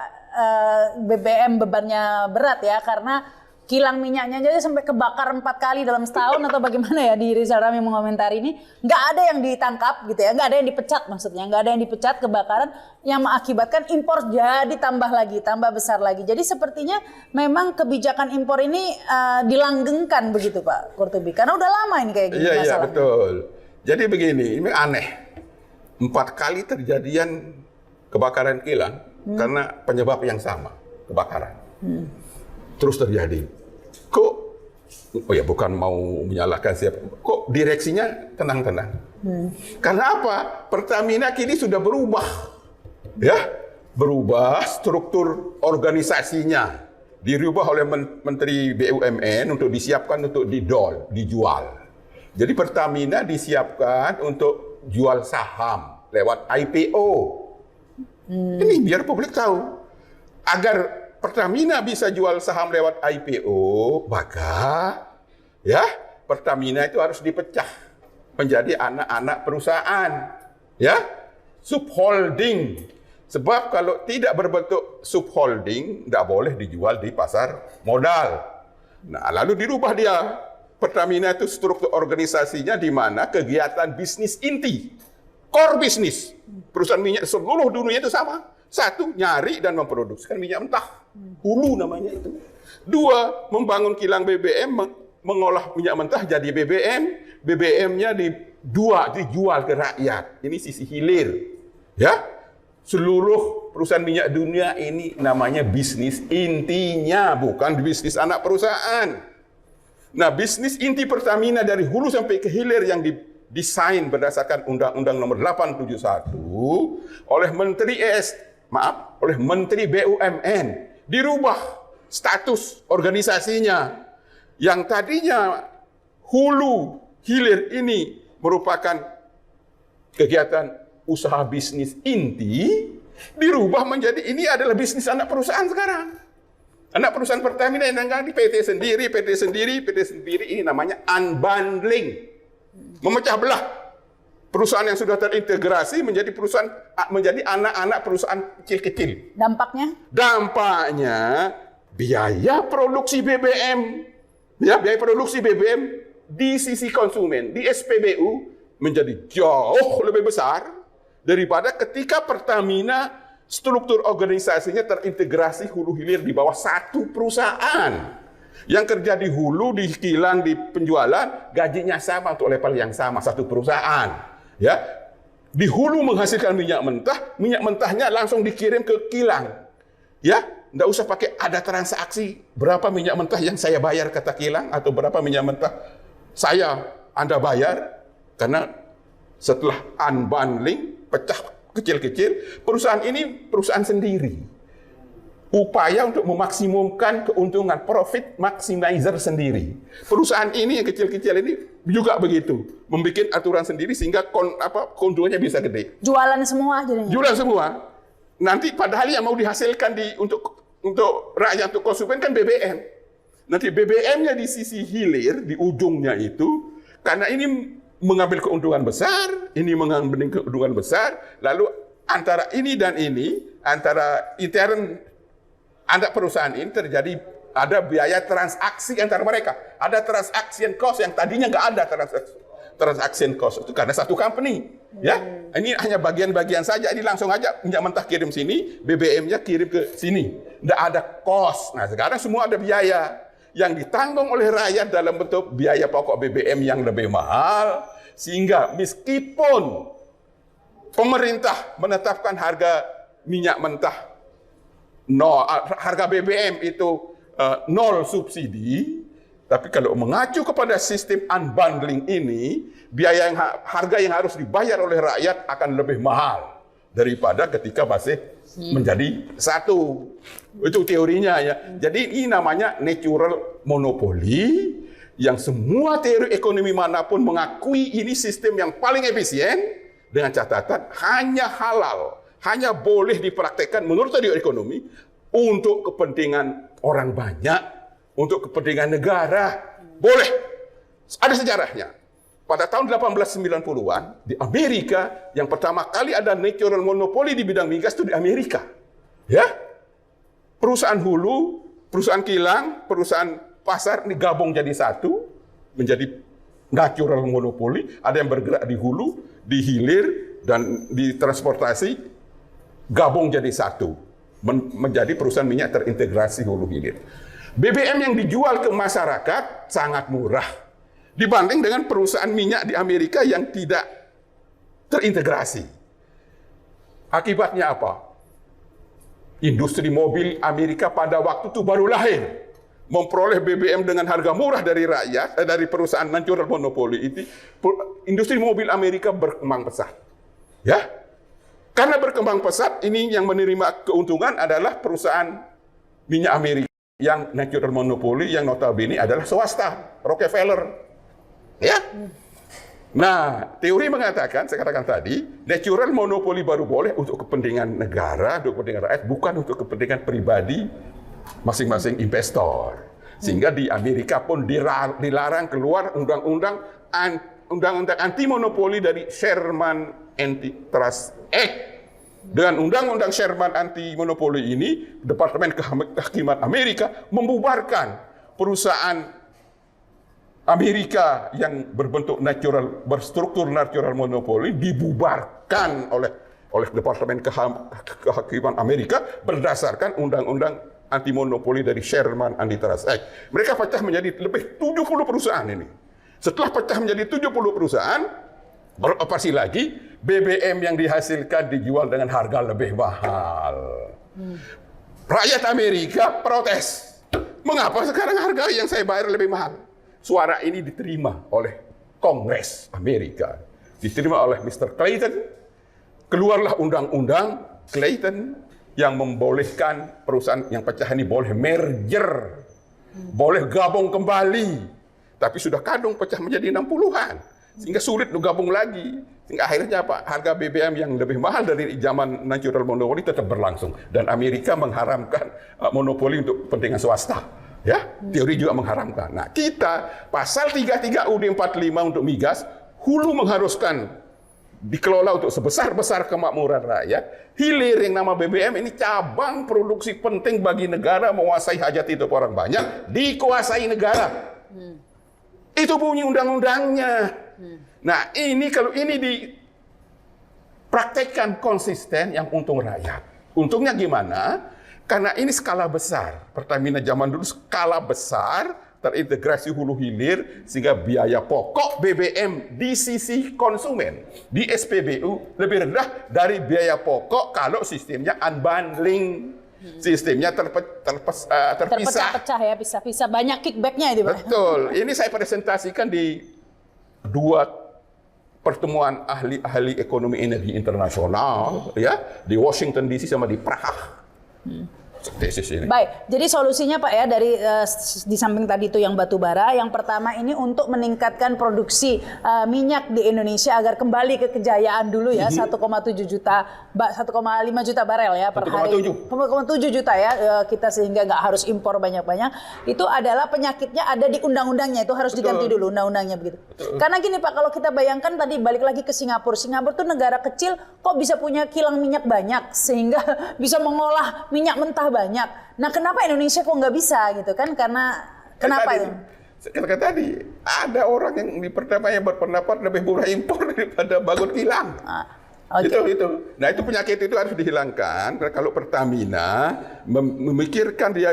BBM bebannya berat ya, karena kilang minyaknya aja sampai kebakar 4 kali dalam setahun atau bagaimana ya, di Rizal Ramli mengomentari ini. Nggak ada yang ditangkap gitu ya, nggak ada yang dipecat maksudnya, nggak ada yang dipecat, kebakaran yang mengakibatkan impor jadi tambah lagi, tambah besar lagi. Jadi sepertinya memang kebijakan impor ini dilanggengkan begitu Pak Qurtubi, karena udah lama ini kayak gini masalahnya. Iya betul. Jadi begini, ini aneh. 4 kali terjadian kebakaran kilang karena penyebab yang sama, kebakaran. Terus terjadi. Kok, bukan mau menyalahkan siapa, kok direksinya tenang-tenang. Karena apa? Pertamina kini sudah berubah. Ya, berubah struktur organisasinya. Dirubah oleh Menteri BUMN untuk disiapkan untuk dijual. Jadi Pertamina disiapkan untuk jual saham lewat IPO. Ini biar publik tahu. Agar Pertamina bisa jual saham lewat IPO, maka ya Pertamina itu harus dipecah menjadi anak-anak perusahaan, ya, subholding. Sebab kalau tidak berbentuk subholding, tidak boleh dijual di pasar modal. Nah, lalu dirubah dia. Pertamina itu struktur organisasinya di mana kegiatan bisnis inti, core bisnis, perusahaan minyak seluruh dunia itu sama. 1, nyari dan memproduksikan minyak mentah. Hulu namanya itu. 2, membangun kilang BBM, mengolah minyak mentah jadi BBM. BBM-nya dijual ke rakyat. Ini sisi hilir. Ya, seluruh perusahaan minyak dunia ini namanya bisnis intinya, bukan bisnis anak perusahaan. Nah, bisnis inti Pertamina dari hulu sampai ke hilir yang didesain berdasarkan Undang-Undang Nomor 871 oleh oleh Menteri BUMN, dirubah status organisasinya. Yang tadinya hulu hilir ini merupakan kegiatan usaha bisnis inti, dirubah menjadi ini adalah bisnis anak perusahaan sekarang. Anak perusahaan Pertamina yang di PT sendiri, ini namanya unbundling. Memecah belah perusahaan yang sudah terintegrasi menjadi anak-anak perusahaan kecil-kecil. Dampaknya biaya produksi BBM, di sisi konsumen, di SPBU menjadi jauh lebih besar daripada ketika Pertamina struktur organisasinya terintegrasi hulu hilir di bawah satu perusahaan. Yang kerja di hulu, di kilang, di penjualan, gajinya sama untuk level yang sama, satu perusahaan. Ya, di hulu menghasilkan minyak mentahnya langsung dikirim ke kilang. Ya, nggak usah pakai ada transaksi berapa minyak mentah yang saya bayar kata kilang atau berapa minyak mentah Anda bayar, karena setelah unbundling, pecah kecil-kecil, perusahaan ini perusahaan sendiri. Upaya untuk memaksimumkan keuntungan, profit maximizer sendiri. Perusahaan ini yang kecil-kecil ini juga begitu, membuat aturan sendiri sehingga keuntungannya bisa gede. Jualan semua jadinya. Jualan semua. Nanti padahal yang mau dihasilkan untuk rakyat, untuk konsumen kan BBM. Nanti BBM-nya di sisi hilir, di ujungnya itu, karena ini mengambil keuntungan besar, ini mengambil keuntungan besar, lalu antara ini dan ini, antara intern ada perusahaan ini terjadi ada biaya transaksi antara mereka. Ada transaction cost yang tadinya nggak ada transaction cost itu karena satu company. Ya, ini hanya bagian-bagian saja. Ini langsung aja minyak mentah kirim sini, BBM-nya kirim ke sini. Nggak ada cost. Nah, sekarang semua ada biaya yang ditanggung oleh rakyat dalam bentuk biaya pokok BBM yang lebih mahal, sehingga meskipun pemerintah menetapkan harga minyak mentah harga BBM itu nol subsidi, tapi kalau mengacu kepada sistem unbundling ini, harga yang harus dibayar oleh rakyat akan lebih mahal daripada ketika masih menjadi satu. Itu teorinya ya. Jadi ini namanya natural monopoly, yang semua teori ekonomi manapun mengakui ini sistem yang paling efisien, dengan catatan hanya halal, hanya boleh dipraktekkan menurut teori ekonomi untuk kepentingan orang banyak, untuk kepentingan negara. Boleh. Ada sejarahnya. Pada tahun 1890-an di Amerika yang pertama kali ada natural monopoly di bidang migas itu di Amerika. Ya. Perusahaan hulu, perusahaan kilang, perusahaan pasar ini gabung jadi satu, menjadi natural monopoly. Ada yang bergerak di hulu, di hilir, dan di transportasi, gabung jadi satu, menjadi perusahaan minyak terintegrasi hulu hilir. BBM yang dijual ke masyarakat sangat murah dibanding dengan perusahaan minyak di Amerika yang tidak terintegrasi. Akibatnya apa? Industri mobil Amerika pada waktu itu baru lahir, memperoleh BBM dengan harga murah dari rakyat, dari perusahaan natural monopoly itu. Industri mobil Amerika berkembang pesat. Ya. Karena berkembang pesat, ini yang menerima keuntungan adalah perusahaan minyak Amerika yang natural monopoly, yang notabene adalah swasta, Rockefeller. Ya. Nah, teori mengatakan, saya katakan tadi, natural monopoly baru boleh untuk kepentingan negara, untuk kepentingan rakyat, bukan untuk kepentingan pribadi masing-masing investor. Sehingga di Amerika pun dilarang keluar undang-undang anti monopoli dari Sherman Antitrust Act. Dengan undang-undang Sherman anti monopoli ini, Departemen Kehakiman Amerika membubarkan perusahaan Amerika yang berstruktur natural monopoli, dibubarkan oleh Departemen Kehakiman Amerika berdasarkan undang-undang anti monopoli dari Sherman Antitrust Act. Mereka pecah menjadi lebih 70 perusahaan ini. Setelah pecah menjadi 70 perusahaan, beroperasi lagi, BBM yang dihasilkan dijual dengan harga lebih mahal. Rakyat Amerika protes. Mengapa sekarang harga yang saya bayar lebih mahal? Suara ini diterima oleh Kongres Amerika. Diterima oleh Mr. Clayton. Keluarlah undang-undang Clayton yang membolehkan perusahaan yang pecah ini boleh merger. Boleh gabung kembali. Tapi sudah kadung pecah menjadi 60-an. Sehingga sulit untuk gabung lagi. Sehingga akhirnya apa? Harga BBM yang lebih mahal dari zaman natural monopoly tetap berlangsung. Dan Amerika mengharamkan monopoli untuk kepentingan swasta. Ya, teori juga mengharamkan. Nah, kita pasal 33 UUD 45 untuk migas, hulu mengharuskan dikelola untuk sebesar-besar kemakmuran rakyat. Hilir yang nama BBM ini cabang produksi penting bagi negara, menguasai hajat hidup orang banyak, dikuasai negara. Itu bunyi undang-undangnya. Nah, ini kalau ini praktekkan konsisten yang untung rakyat. Untungnya gimana? Karena ini skala besar. Pertamina zaman dulu skala besar, terintegrasi hulu hilir, sehingga biaya pokok BBM di sisi konsumen, di SPBU lebih rendah dari biaya pokok kalau sistemnya unbundling. Sistemnya terpisah. Terpecah-pecah ya, pisah-pisah. Banyak kickbacknya itu, Pak. Betul. Ini saya presentasikan di 2 pertemuan ahli-ahli ekonomi energi internasional, ya, di Washington DC sama di Praha. Tesis ini. Baik, jadi solusinya Pak ya dari di samping tadi itu yang batu bara, yang pertama ini untuk meningkatkan produksi minyak di Indonesia agar kembali ke kejayaan dulu ya, 1,5 juta barel ya per hari. 1,7 juta ya kita, sehingga nggak harus impor banyak-banyak. Itu adalah penyakitnya ada di undang-undangnya, itu harus diganti dulu undang-undangnya begitu. Karena gini Pak, kalau kita bayangkan tadi balik lagi ke Singapura. Singapura tuh negara kecil kok bisa punya kilang minyak banyak sehingga bisa mengolah minyak mentah banyak. Nah, kenapa Indonesia kok nggak bisa gitu kan? Karena kenapa itu? Kata tadi ada orang yang di pertama yang berpendapat lebih murah impor daripada bangun kilang. Okay. Itu. Nah, itu penyakit itu harus dihilangkan. Karena kalau Pertamina memikirkan dia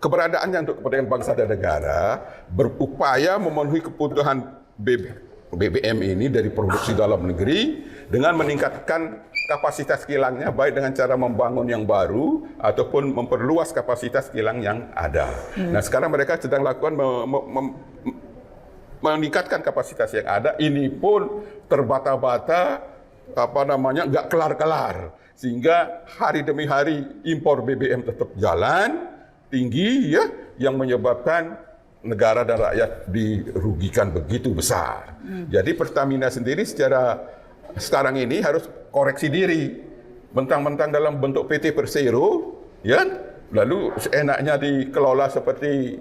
keberadaannya untuk kepentingan bangsa dan negara, berupaya memenuhi kebutuhan BBM ini dari produksi dalam negeri dengan meningkatkan kapasitas kilangnya, baik dengan cara membangun yang baru ataupun memperluas kapasitas kilang yang ada. Nah, sekarang mereka sedang lakukan meningkatkan kapasitas yang ada. Ini pun terbata-bata, nggak kelar-kelar, sehingga hari demi hari impor BBM tetap jalan tinggi ya, yang menyebabkan negara dan rakyat dirugikan begitu besar. Jadi Pertamina sendiri sekarang ini harus koreksi diri. Mentang-mentang dalam bentuk PT Persero, ya, lalu seenaknya dikelola seperti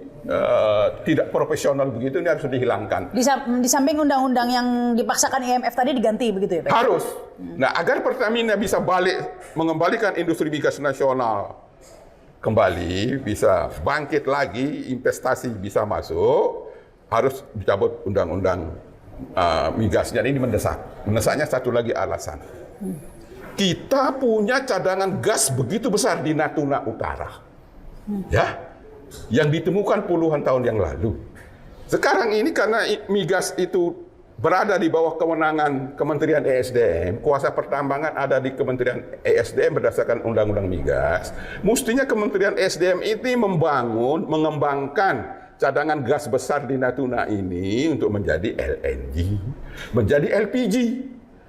tidak profesional begitu, ini harus dihilangkan. Di samping undang-undang yang dipaksakan IMF tadi diganti begitu ya Pak? Harus. Nah, agar Pertamina bisa mengembalikan industri migas nasional kembali, bisa bangkit lagi, investasi bisa masuk, harus dicabut undang-undang migasnya. Ini mendesak. Mendesaknya satu lagi alasan. Kita punya cadangan gas begitu besar di Natuna Utara. Ya. Yang ditemukan puluhan tahun yang lalu. Sekarang ini karena migas itu berada di bawah kewenangan Kementerian ESDM, kuasa pertambangan ada di Kementerian ESDM berdasarkan Undang-Undang Migas. Mestinya Kementerian ESDM ini mengembangkan cadangan gas besar di Natuna ini untuk menjadi LNG, menjadi LPG.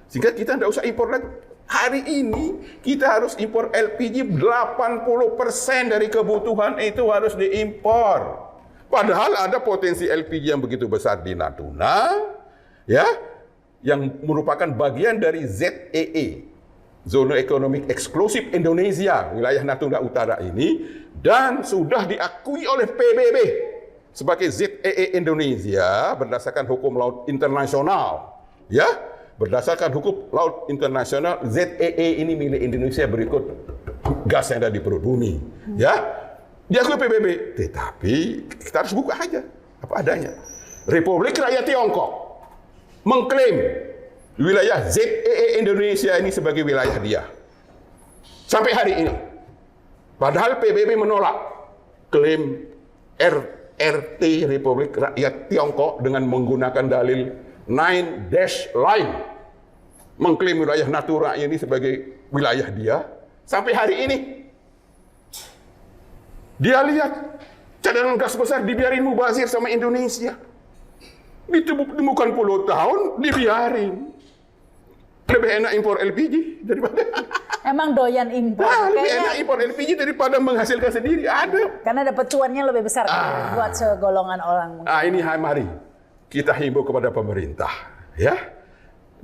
Sehingga kita tidak usah impor lagi. Hari ini kita harus impor LPG, 80% dari kebutuhan itu harus diimpor. Padahal ada potensi LPG yang begitu besar di Natuna, ya, yang merupakan bagian dari ZEE, Zona Ekonomi Eksklusif Indonesia, wilayah Natuna Utara ini, dan sudah diakui oleh PBB sebagai ZEE Indonesia berdasarkan hukum laut internasional, ya. Berdasarkan hukum laut internasional, ZEE ini milik Indonesia berikut gas yang ada di perut bumi, ya. Diakui PBB, tetapi kita harus buka aja apa adanya. Republik Rakyat Tiongkok mengklaim wilayah ZEE Indonesia ini sebagai wilayah dia sampai hari ini. Padahal PBB menolak klaim RRT Republik Rakyat Tiongkok dengan menggunakan dalil 9 dash line, mengklaim wilayah Natuna ini sebagai wilayah dia sampai hari ini. Dia lihat cadangan gas besar dibiarin mubazir sama Indonesia. Ditemukan puluh tahun dibiarin. Lebih enak impor LPG daripada emang doyan impor. Lebih enak impor LPG daripada menghasilkan sendiri. Ada. Karena dapat cuannya lebih besar buat segolongan orang. Ini mari kita himbau kepada pemerintah, ya.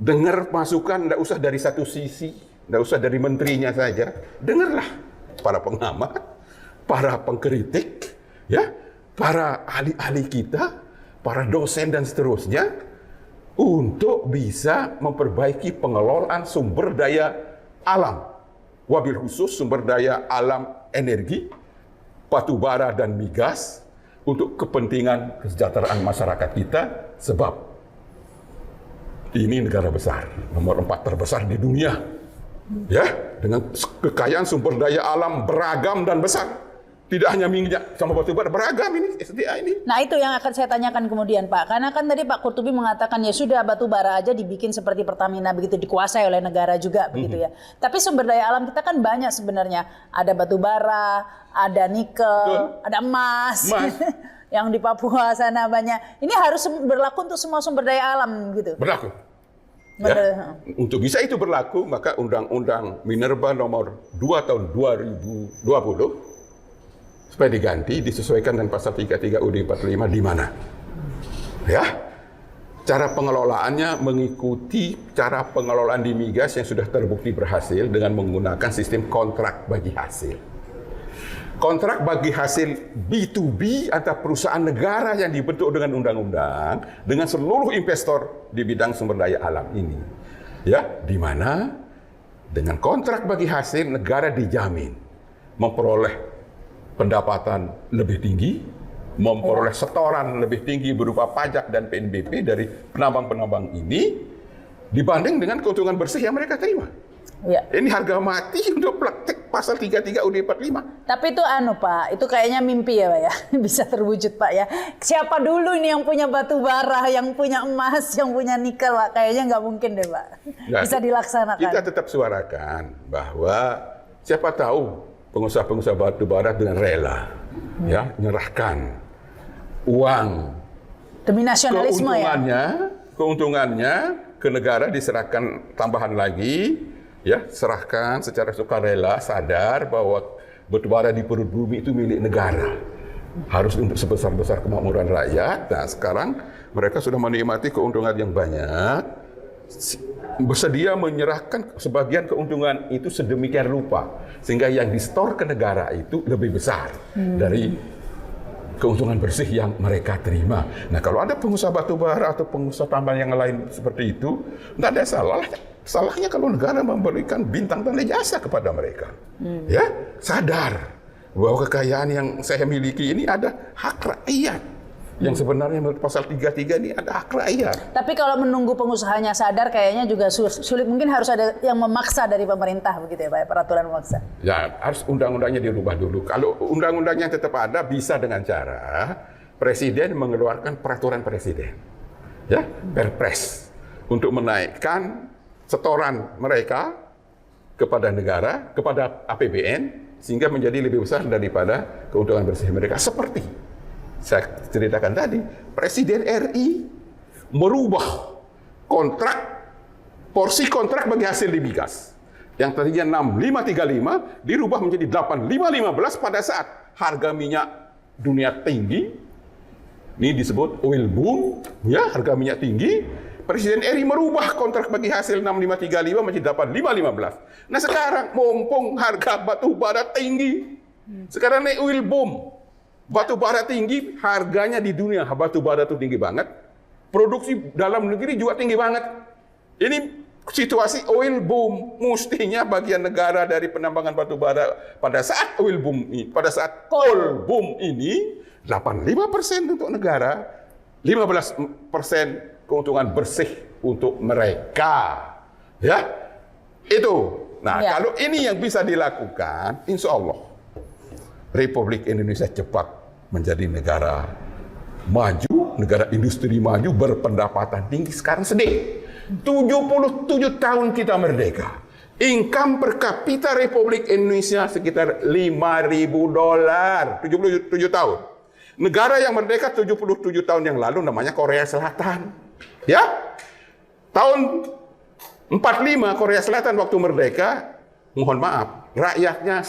Dengar masukan, tidak usah dari satu sisi, tidak usah dari menterinya saja. Dengarlah para pengamat, para pengkritik, ya, para ahli-ahli kita, para dosen dan seterusnya, untuk bisa memperbaiki pengelolaan sumber daya alam, wabil khusus sumber daya alam energi, batu bara dan migas, untuk kepentingan kesejahteraan masyarakat kita. Sebab Ini negara besar, nomor 4 terbesar di dunia. Ya, dengan kekayaan sumber daya alam beragam dan besar. Tidak hanya minyak sama batu bara, beragam ini SDA ini. Nah itu yang akan saya tanyakan kemudian Pak. Karena kan tadi Pak Qurtubi mengatakan ya sudah batu bara aja dibikin seperti Pertamina begitu, dikuasai oleh negara juga begitu ya. Tapi sumber daya alam kita kan banyak sebenarnya. Ada batu bara, ada nikel, ada emas. Yang di Papua sana banyak. Ini harus berlaku untuk semua sumber daya alam gitu. Berlaku. Ya. Untuk bisa itu berlaku, maka Undang-Undang Minerba nomor 2 tahun 2020 supaya diganti, disesuaikan dengan pasal 33 UUD 45 di mana? Ya, cara pengelolaannya mengikuti cara pengelolaan di migas yang sudah terbukti berhasil dengan menggunakan sistem kontrak bagi hasil. Kontrak bagi hasil B2B antar perusahaan negara yang dibentuk dengan undang-undang dengan seluruh investor di bidang sumber daya alam ini. Ya, di mana dengan kontrak bagi hasil negara dijamin memperoleh pendapatan lebih tinggi, memperoleh setoran lebih tinggi berupa pajak dan PNBP dari penambang-penambang ini dibanding dengan keuntungan bersih yang mereka terima. Ya. Ini harga mati untuk praktek pasal 33 UUD 45. Tapi itu Pak, itu kayaknya mimpi ya Pak ya, bisa terwujud Pak ya. Siapa dulu ini yang punya batu bara, yang punya emas, yang punya nikel Pak? Kayaknya nggak mungkin deh Pak, bisa dilaksanakan. Kita tetap suarakan bahwa siapa tahu pengusaha-pengusaha batu bara dengan rela ya menyerahkan uang demi nasionalisme keuntungannya ke negara, diserahkan tambahan lagi ya, serahkan secara sukarela, sadar bahwa batu bara di perut bumi itu milik negara, harus untuk sebesar-besar kemakmuran rakyat. Nah sekarang mereka sudah menikmati keuntungan yang banyak, bersedia menyerahkan sebagian keuntungan itu sedemikian rupa sehingga yang disetor ke negara itu lebih besar dari keuntungan bersih yang mereka terima. Nah kalau ada pengusaha batu bara atau pengusaha tambang yang lain seperti itu, tidak ada salahnya kalau negara memberikan bintang tanda jasa kepada mereka. Ya, sadar bahwa kekayaan yang saya miliki ini ada hak rakyat. Yang sebenarnya menurut pasal 33 ini ada hak rakyat. Tapi kalau menunggu pengusahanya sadar kayaknya juga sulit. Mungkin harus ada yang memaksa dari pemerintah begitu ya Pak, peraturan memaksa. Ya, harus undang-undangnya dirubah dulu. Kalau undang-undangnya tetap ada, bisa dengan cara presiden mengeluarkan peraturan presiden. Ya, Perpres untuk menaikkan setoran mereka kepada negara, kepada APBN sehingga menjadi lebih besar daripada keuntungan bersih mereka. Seperti saya ceritakan tadi, Presiden RI merubah porsi kontrak bagi hasil di migas. Yang tadinya 6535 dirubah menjadi 8515 pada saat harga minyak dunia tinggi. Ini disebut oil boom, ya, harga minyak tinggi. Presiden RI merubah kontrak bagi hasil 6535 menjadi 8515. Nah sekarang mumpung harga batu bara tinggi, sekarang naik oil boom. Batu bara tinggi, harganya di dunia batu bara itu tinggi banget. Produksi dalam negeri juga tinggi banget. Ini situasi oil boom, mestinya bagian negara dari penambangan batu bara pada saat oil boom ini, pada saat coal boom ini 85% untuk negara, 15% keuntungan bersih untuk mereka. Ya. Itu. Nah, kalau ini yang bisa dilakukan, insya Allah Republik Indonesia cepat menjadi negara maju, negara industri maju, berpendapatan tinggi. Sekarang sedih. 77 tahun kita merdeka. Income per kapita Republik Indonesia sekitar $5.000. 77 tahun. Negara yang merdeka 77 tahun yang lalu namanya Korea Selatan. Ya? Tahun 45 Korea Selatan waktu merdeka, mohon maaf, rakyatnya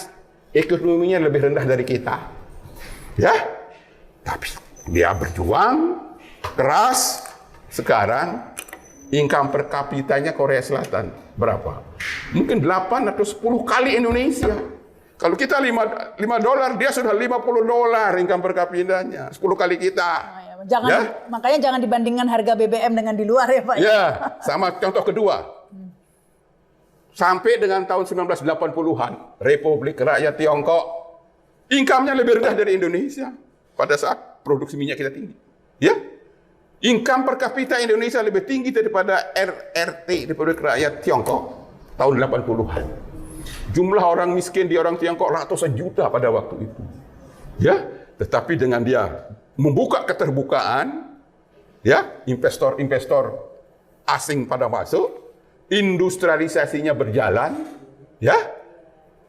ekonominya lebih rendah dari kita. Ya? Tapi dia berjuang keras. Sekarang income per kapitanya Korea Selatan berapa? Mungkin 8 atau 10 kali Indonesia. Kalau kita $5, dia sudah $50 income per kapitanya, 10 kali kita. Makanya jangan dibandingkan harga BBM dengan di luar ya Pak. Ya, sama contoh kedua. Sampai dengan tahun 1980-an, Republik Rakyat Tiongkok, income-nya lebih rendah dari Indonesia pada saat produksi minyak kita tinggi. Ya, Income per kapita Indonesia lebih tinggi daripada RRT Republik Rakyat Tiongkok tahun 80-an. Jumlah orang miskin di orang Tiongkok ratusan juta pada waktu itu. Ya, tetapi dengan dia membuka keterbukaan, ya, investor-investor asing pada masuk, industrialisasinya berjalan, ya,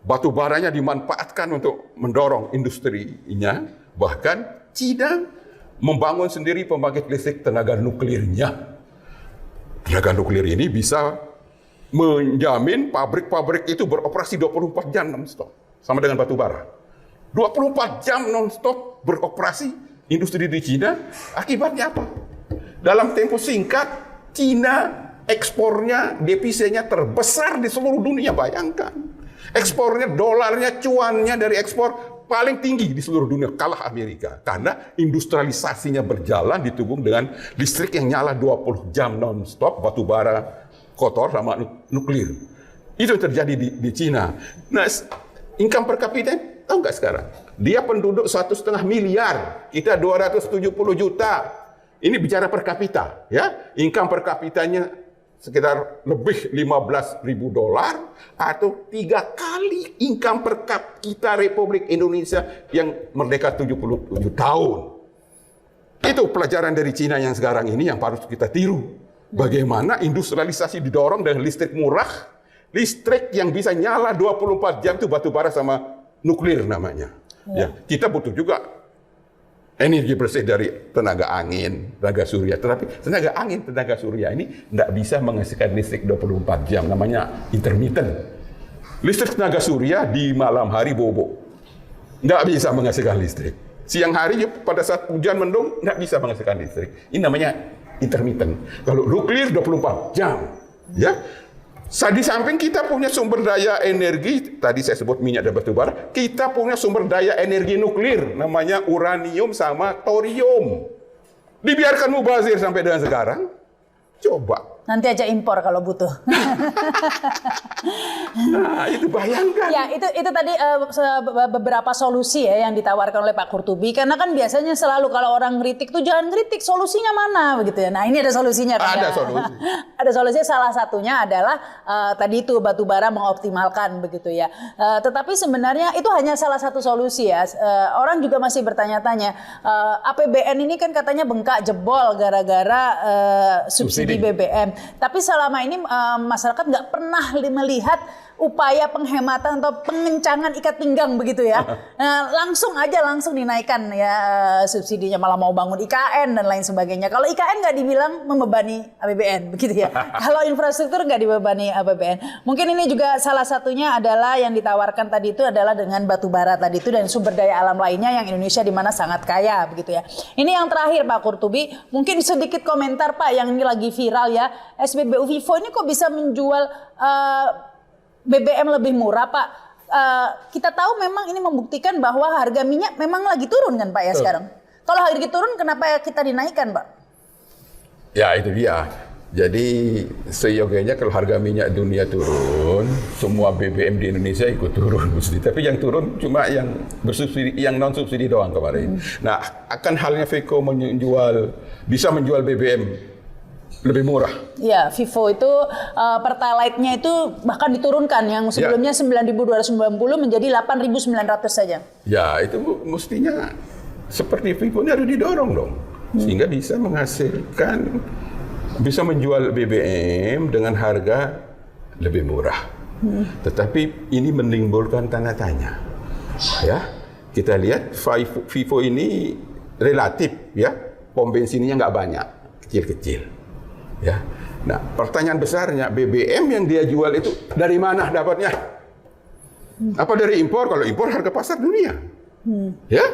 batu baranya dimanfaatkan untuk mendorong industrinya, bahkan China membangun sendiri pembangkit listrik tenaga nuklirnya. Tenaga nuklir ini bisa menjamin pabrik-pabrik itu beroperasi 24 jam non-stop. Sama dengan batu bara. 24 jam non-stop beroperasi industri di China. Akibatnya apa? Dalam tempo singkat, China ekspornya, devisanya terbesar di seluruh dunia. Bayangkan. Ekspornya, dolarnya, cuannya dari ekspor paling tinggi di seluruh dunia, kalah Amerika. Karena industrialisasinya berjalan ditunggu dengan listrik yang nyala 20 jam non-stop, batu bara kotor sama nuklir. Itu yang terjadi di Cina. Nah, income per kapita, tahu nggak sekarang? Dia penduduk 1,5 miliar, kita 270 juta. Ini bicara per kapita, ya. Income per kapitanya sekitar lebih $15.000 atau 3 kali income per kapita Republik Indonesia yang merdeka 77 tahun. Itu pelajaran dari Cina yang sekarang ini yang harus kita tiru. Bagaimana industrialisasi didorong dengan listrik murah, listrik yang bisa nyala 24 jam itu batu bara sama nuklir namanya. Ya, kita butuh juga energi bersih dari tenaga angin, tenaga surya. Tetapi tenaga angin, tenaga surya ini tidak bisa menghasilkan listrik 24 jam. Namanya intermittent. Listrik tenaga surya di malam hari bobo. Tidak bisa menghasilkan listrik. Siang hari pada saat hujan mendung tidak bisa menghasilkan listrik. Ini namanya intermittent. Kalau nuklir 24 jam. Ya. Di samping kita punya sumber daya energi, tadi saya sebut minyak dan batu bara, kita punya sumber daya energi nuklir, namanya uranium sama thorium. Dibiarkan mubazir sampai dengan sekarang, coba. Nanti aja impor kalau butuh. Nah, itu bayangkan. Ya, itu tadi beberapa solusi ya yang ditawarkan oleh Pak Qurtubi. Karena kan biasanya selalu kalau orang kritik tuh jangan kritik, solusinya mana begitu ya. Nah, ini ada solusinya kan. Ada ya? solusi. Ada solusinya, salah satunya adalah tadi itu batu bara mengoptimalkan begitu ya. Tetapi sebenarnya itu hanya salah satu solusi ya. Orang juga masih bertanya-tanya, APBN ini kan katanya bengkak jebol gara-gara subsidi BBM. Tapi selama ini masyarakat nggak pernah melihat upaya penghematan atau pengencangan ikat pinggang begitu ya. Langsung dinaikkan ya subsidinya, malah mau bangun IKN dan lain sebagainya. Kalau IKN nggak dibilang membebani APBN begitu ya. Kalau infrastruktur nggak dibebani APBN. Mungkin ini juga salah satunya adalah yang ditawarkan tadi itu adalah dengan batu bara tadi itu dan sumber daya alam lainnya yang Indonesia di mana sangat kaya begitu ya. Ini yang terakhir Pak Qurtubi, mungkin sedikit komentar Pak yang ini lagi viral ya. SPBU Vivo ini kok bisa menjual BBM lebih murah Pak? Kita tahu memang ini membuktikan bahwa harga minyak memang lagi turun kan Pak ya sekarang. Kalau harga turun kenapa kita dinaikkan Pak? Ya itu dia. Jadi seyogianya kalau harga minyak dunia turun, semua BBM di Indonesia ikut turun mesti. Tapi yang turun cuma yang bersubsidi, yang non subsidi doang kemarin. Nah, akan halnya Vico bisa menjual BBM lebih murah. Ya, Vivo itu Pertalite-nya itu bahkan diturunkan yang sebelumnya 9.290 menjadi 8.900 saja. Ya, itu mestinya seperti Vivo ini harus didorong dong. Sehingga bisa menghasilkan, bisa menjual BBM dengan harga lebih murah. Tetapi ini menimbulkan tanda tanya. Ya, kita lihat Vivo ini relatif ya, pom bensinnya nggak banyak, kecil-kecil. Ya, nah pertanyaan besarnya BBM yang dia jual itu dari mana dapatnya? Apa dari impor? Kalau impor harga pasar dunia, ya.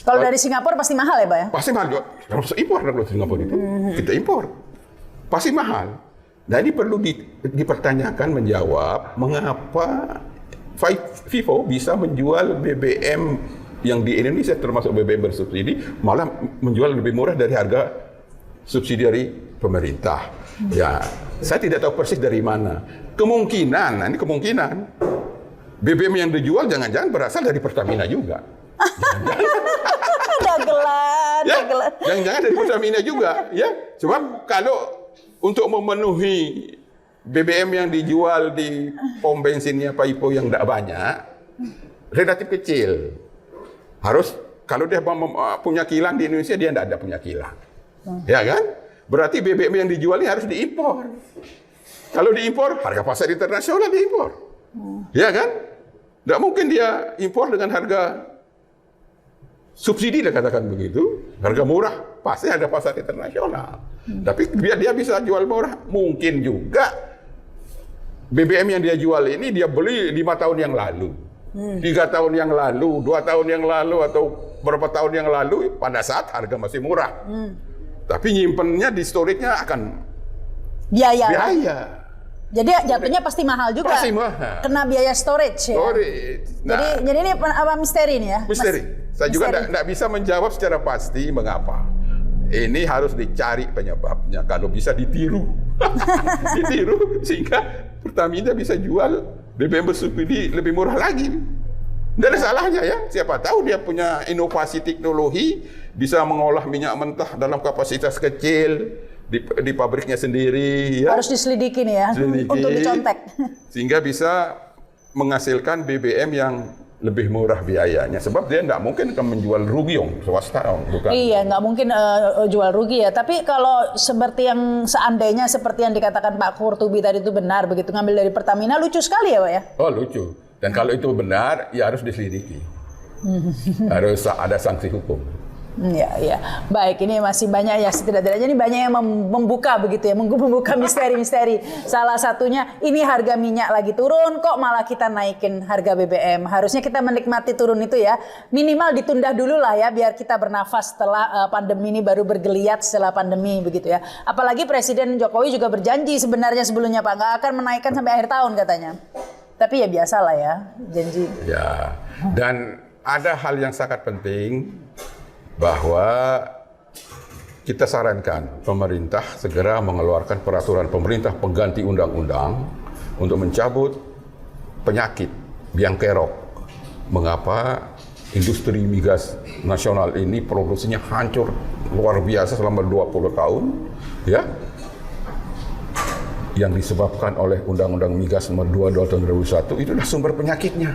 Kalau dari Singapura pasti mahal ya, Pak ya? Pasti mahal. Harus impor kalau Singapura itu kita impor, pasti mahal. Nah ini perlu dipertanyakan, menjawab mengapa Vivo bisa menjual BBM yang di Indonesia termasuk BBM bersubsidi malah menjual lebih murah dari harga subsidi dari pemerintah. Ya, saya tidak tahu persis dari mana. Kemungkinan BBM yang dijual jangan-jangan berasal dari Pertamina juga. Dagelan. Ya, jangan-jangan dari Pertamina juga, ya. Sebab kalau untuk memenuhi BBM yang dijual di pom bensinnya Pak Ipo yang tidak banyak, relatif kecil. Harus kalau dia punya kilang di Indonesia, dia tidak ada punya kilang, ya kan? Berarti BBM yang dijual ini harus diimpor. Kalau diimpor, harga pasar internasional diimpor, ya kan? Tidak mungkin dia impor dengan harga subsidi, lah katakan begitu, harga murah, pasti ada pasar internasional. Tapi biar dia bisa jual murah, mungkin juga BBM yang dia jual ini dia beli 5 tahun yang lalu, 3 tahun yang lalu, 2 tahun yang lalu, atau berapa tahun yang lalu pada saat harga masih murah. Tapi nyimpennya di storage-nya akan biaya. Jadi jatuhnya pasti mahal juga. Pasti mahal. Kena biaya storage ya. Nah, jadi ini apa misteri nih ya? Misteri. Saya juga tidak bisa menjawab secara pasti mengapa. Ini harus dicari penyebabnya. Kalau bisa ditiru. Ditiru sehingga Pertamina bisa jual BBM bersubsidi lebih murah lagi. Tidak ada salahnya ya. Siapa tahu dia punya inovasi teknologi, bisa mengolah minyak mentah dalam kapasitas kecil di pabriknya sendiri. Ya. Harus diselidiki nih ya, untuk dicontek. Sehingga bisa menghasilkan BBM yang lebih murah biayanya. Sebab dia tidak mungkin akan menjual rugi swasta. Bukan. Iya, nggak mungkin jual rugi ya. Tapi kalau seperti yang seandainya seperti yang dikatakan Pak Qurtubi tadi itu benar, begitu ngambil dari Pertamina, lucu sekali ya Pak ya? Oh lucu. Dan kalau itu benar, ya harus diselidiki. Harus ada sanksi hukum. Ya. Baik, ini masih banyak ya, setidaknya ini banyak yang membuka begitu ya, membuka misteri-misteri. Salah satunya ini harga minyak lagi turun, kok malah kita naikin harga BBM. Harusnya kita menikmati turun itu ya, minimal ditunda dulu lah ya, biar kita bernafas setelah pandemi ini baru bergeliat setelah pandemi begitu ya. Apalagi Presiden Jokowi juga berjanji sebenarnya sebelumnya Pak, nggak akan menaikkan sampai akhir tahun katanya. Tapi ya biasalah ya, janji. Ya, dan ada hal yang sangat penting, bahwa kita sarankan pemerintah segera mengeluarkan peraturan pemerintah pengganti undang-undang untuk mencabut penyakit biang kerok. Mengapa industri migas nasional ini produksinya hancur luar biasa selama 20 tahun, ya? Yang disebabkan oleh Undang-Undang Migas Nomor 22 Tahun 2001, itulah sumber penyakitnya.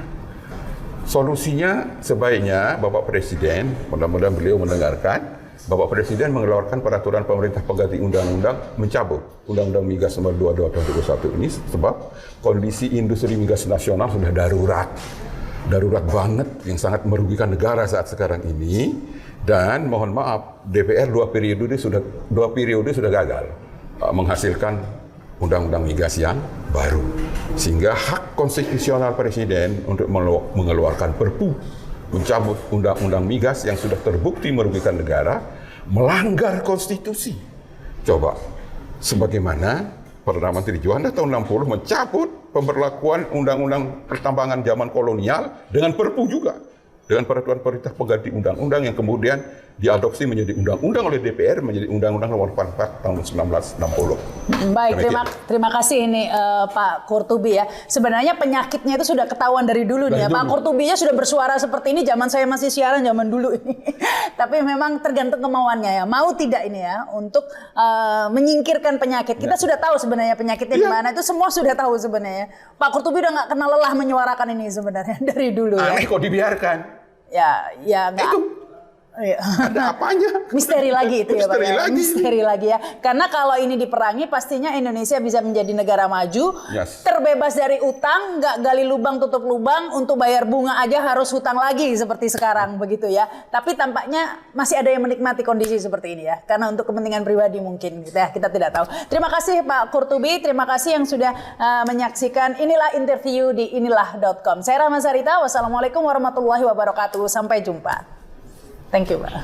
Solusinya sebaiknya Bapak Presiden, mudah-mudahan beliau mendengarkan, Bapak Presiden mengeluarkan peraturan pemerintah pengganti undang-undang mencabut Undang-Undang Migas Nomor 22 Tahun 2001 ini, sebab kondisi industri migas nasional sudah darurat banget, yang sangat merugikan negara saat sekarang ini. Dan mohon maaf, DPR 2 periode sudah gagal menghasilkan Undang-Undang Migas yang baru, sehingga hak konstitusional Presiden untuk mengeluarkan Perpu mencabut Undang-Undang Migas yang sudah terbukti merugikan negara, melanggar konstitusi. Coba, sebagaimana Perdana Menteri Juanda tahun 60 mencabut pemberlakuan Undang-Undang Pertambangan zaman kolonial dengan Perpu juga, dengan peraturan pemerintah pengganti undang-undang yang kemudian diadopsi menjadi undang-undang oleh DPR, menjadi Undang-Undang Nomor 44 tahun 1960. Baik, terima kasih ini Pak Qurtubi ya. Sebenarnya penyakitnya itu sudah ketahuan dari dulu nih ya. Pak Qurtubinya sudah bersuara seperti ini zaman saya masih siaran zaman dulu ini. Tapi memang tergantung kemauannya ya. Mau tidak ini ya untuk menyingkirkan penyakit. Kita sudah tahu sebenarnya penyakitnya di mana, itu semua sudah tahu sebenarnya. Pak Qurtubi udah nggak kenal lelah menyuarakan ini sebenarnya dari dulu ya. Aneh kok dibiarkan. Ya nggak. Ada apanya? Misteri lagi itu ya Pak. Misteri lagi ya. Karena kalau ini diperangi pastinya Indonesia bisa menjadi negara maju, terbebas dari utang, nggak gali lubang tutup lubang, untuk bayar bunga aja harus hutang lagi seperti sekarang begitu ya. Tapi tampaknya masih ada yang menikmati kondisi seperti ini ya. Karena untuk kepentingan pribadi mungkin gitu ya, kita tidak tahu. Terima kasih Pak Qurtubi, terima kasih yang sudah menyaksikan Inilah Interview di inilah.com. Saya Rahma Sarita, wassalamualaikum warahmatullahi wabarakatuh. Sampai jumpa. Thank you, Pak.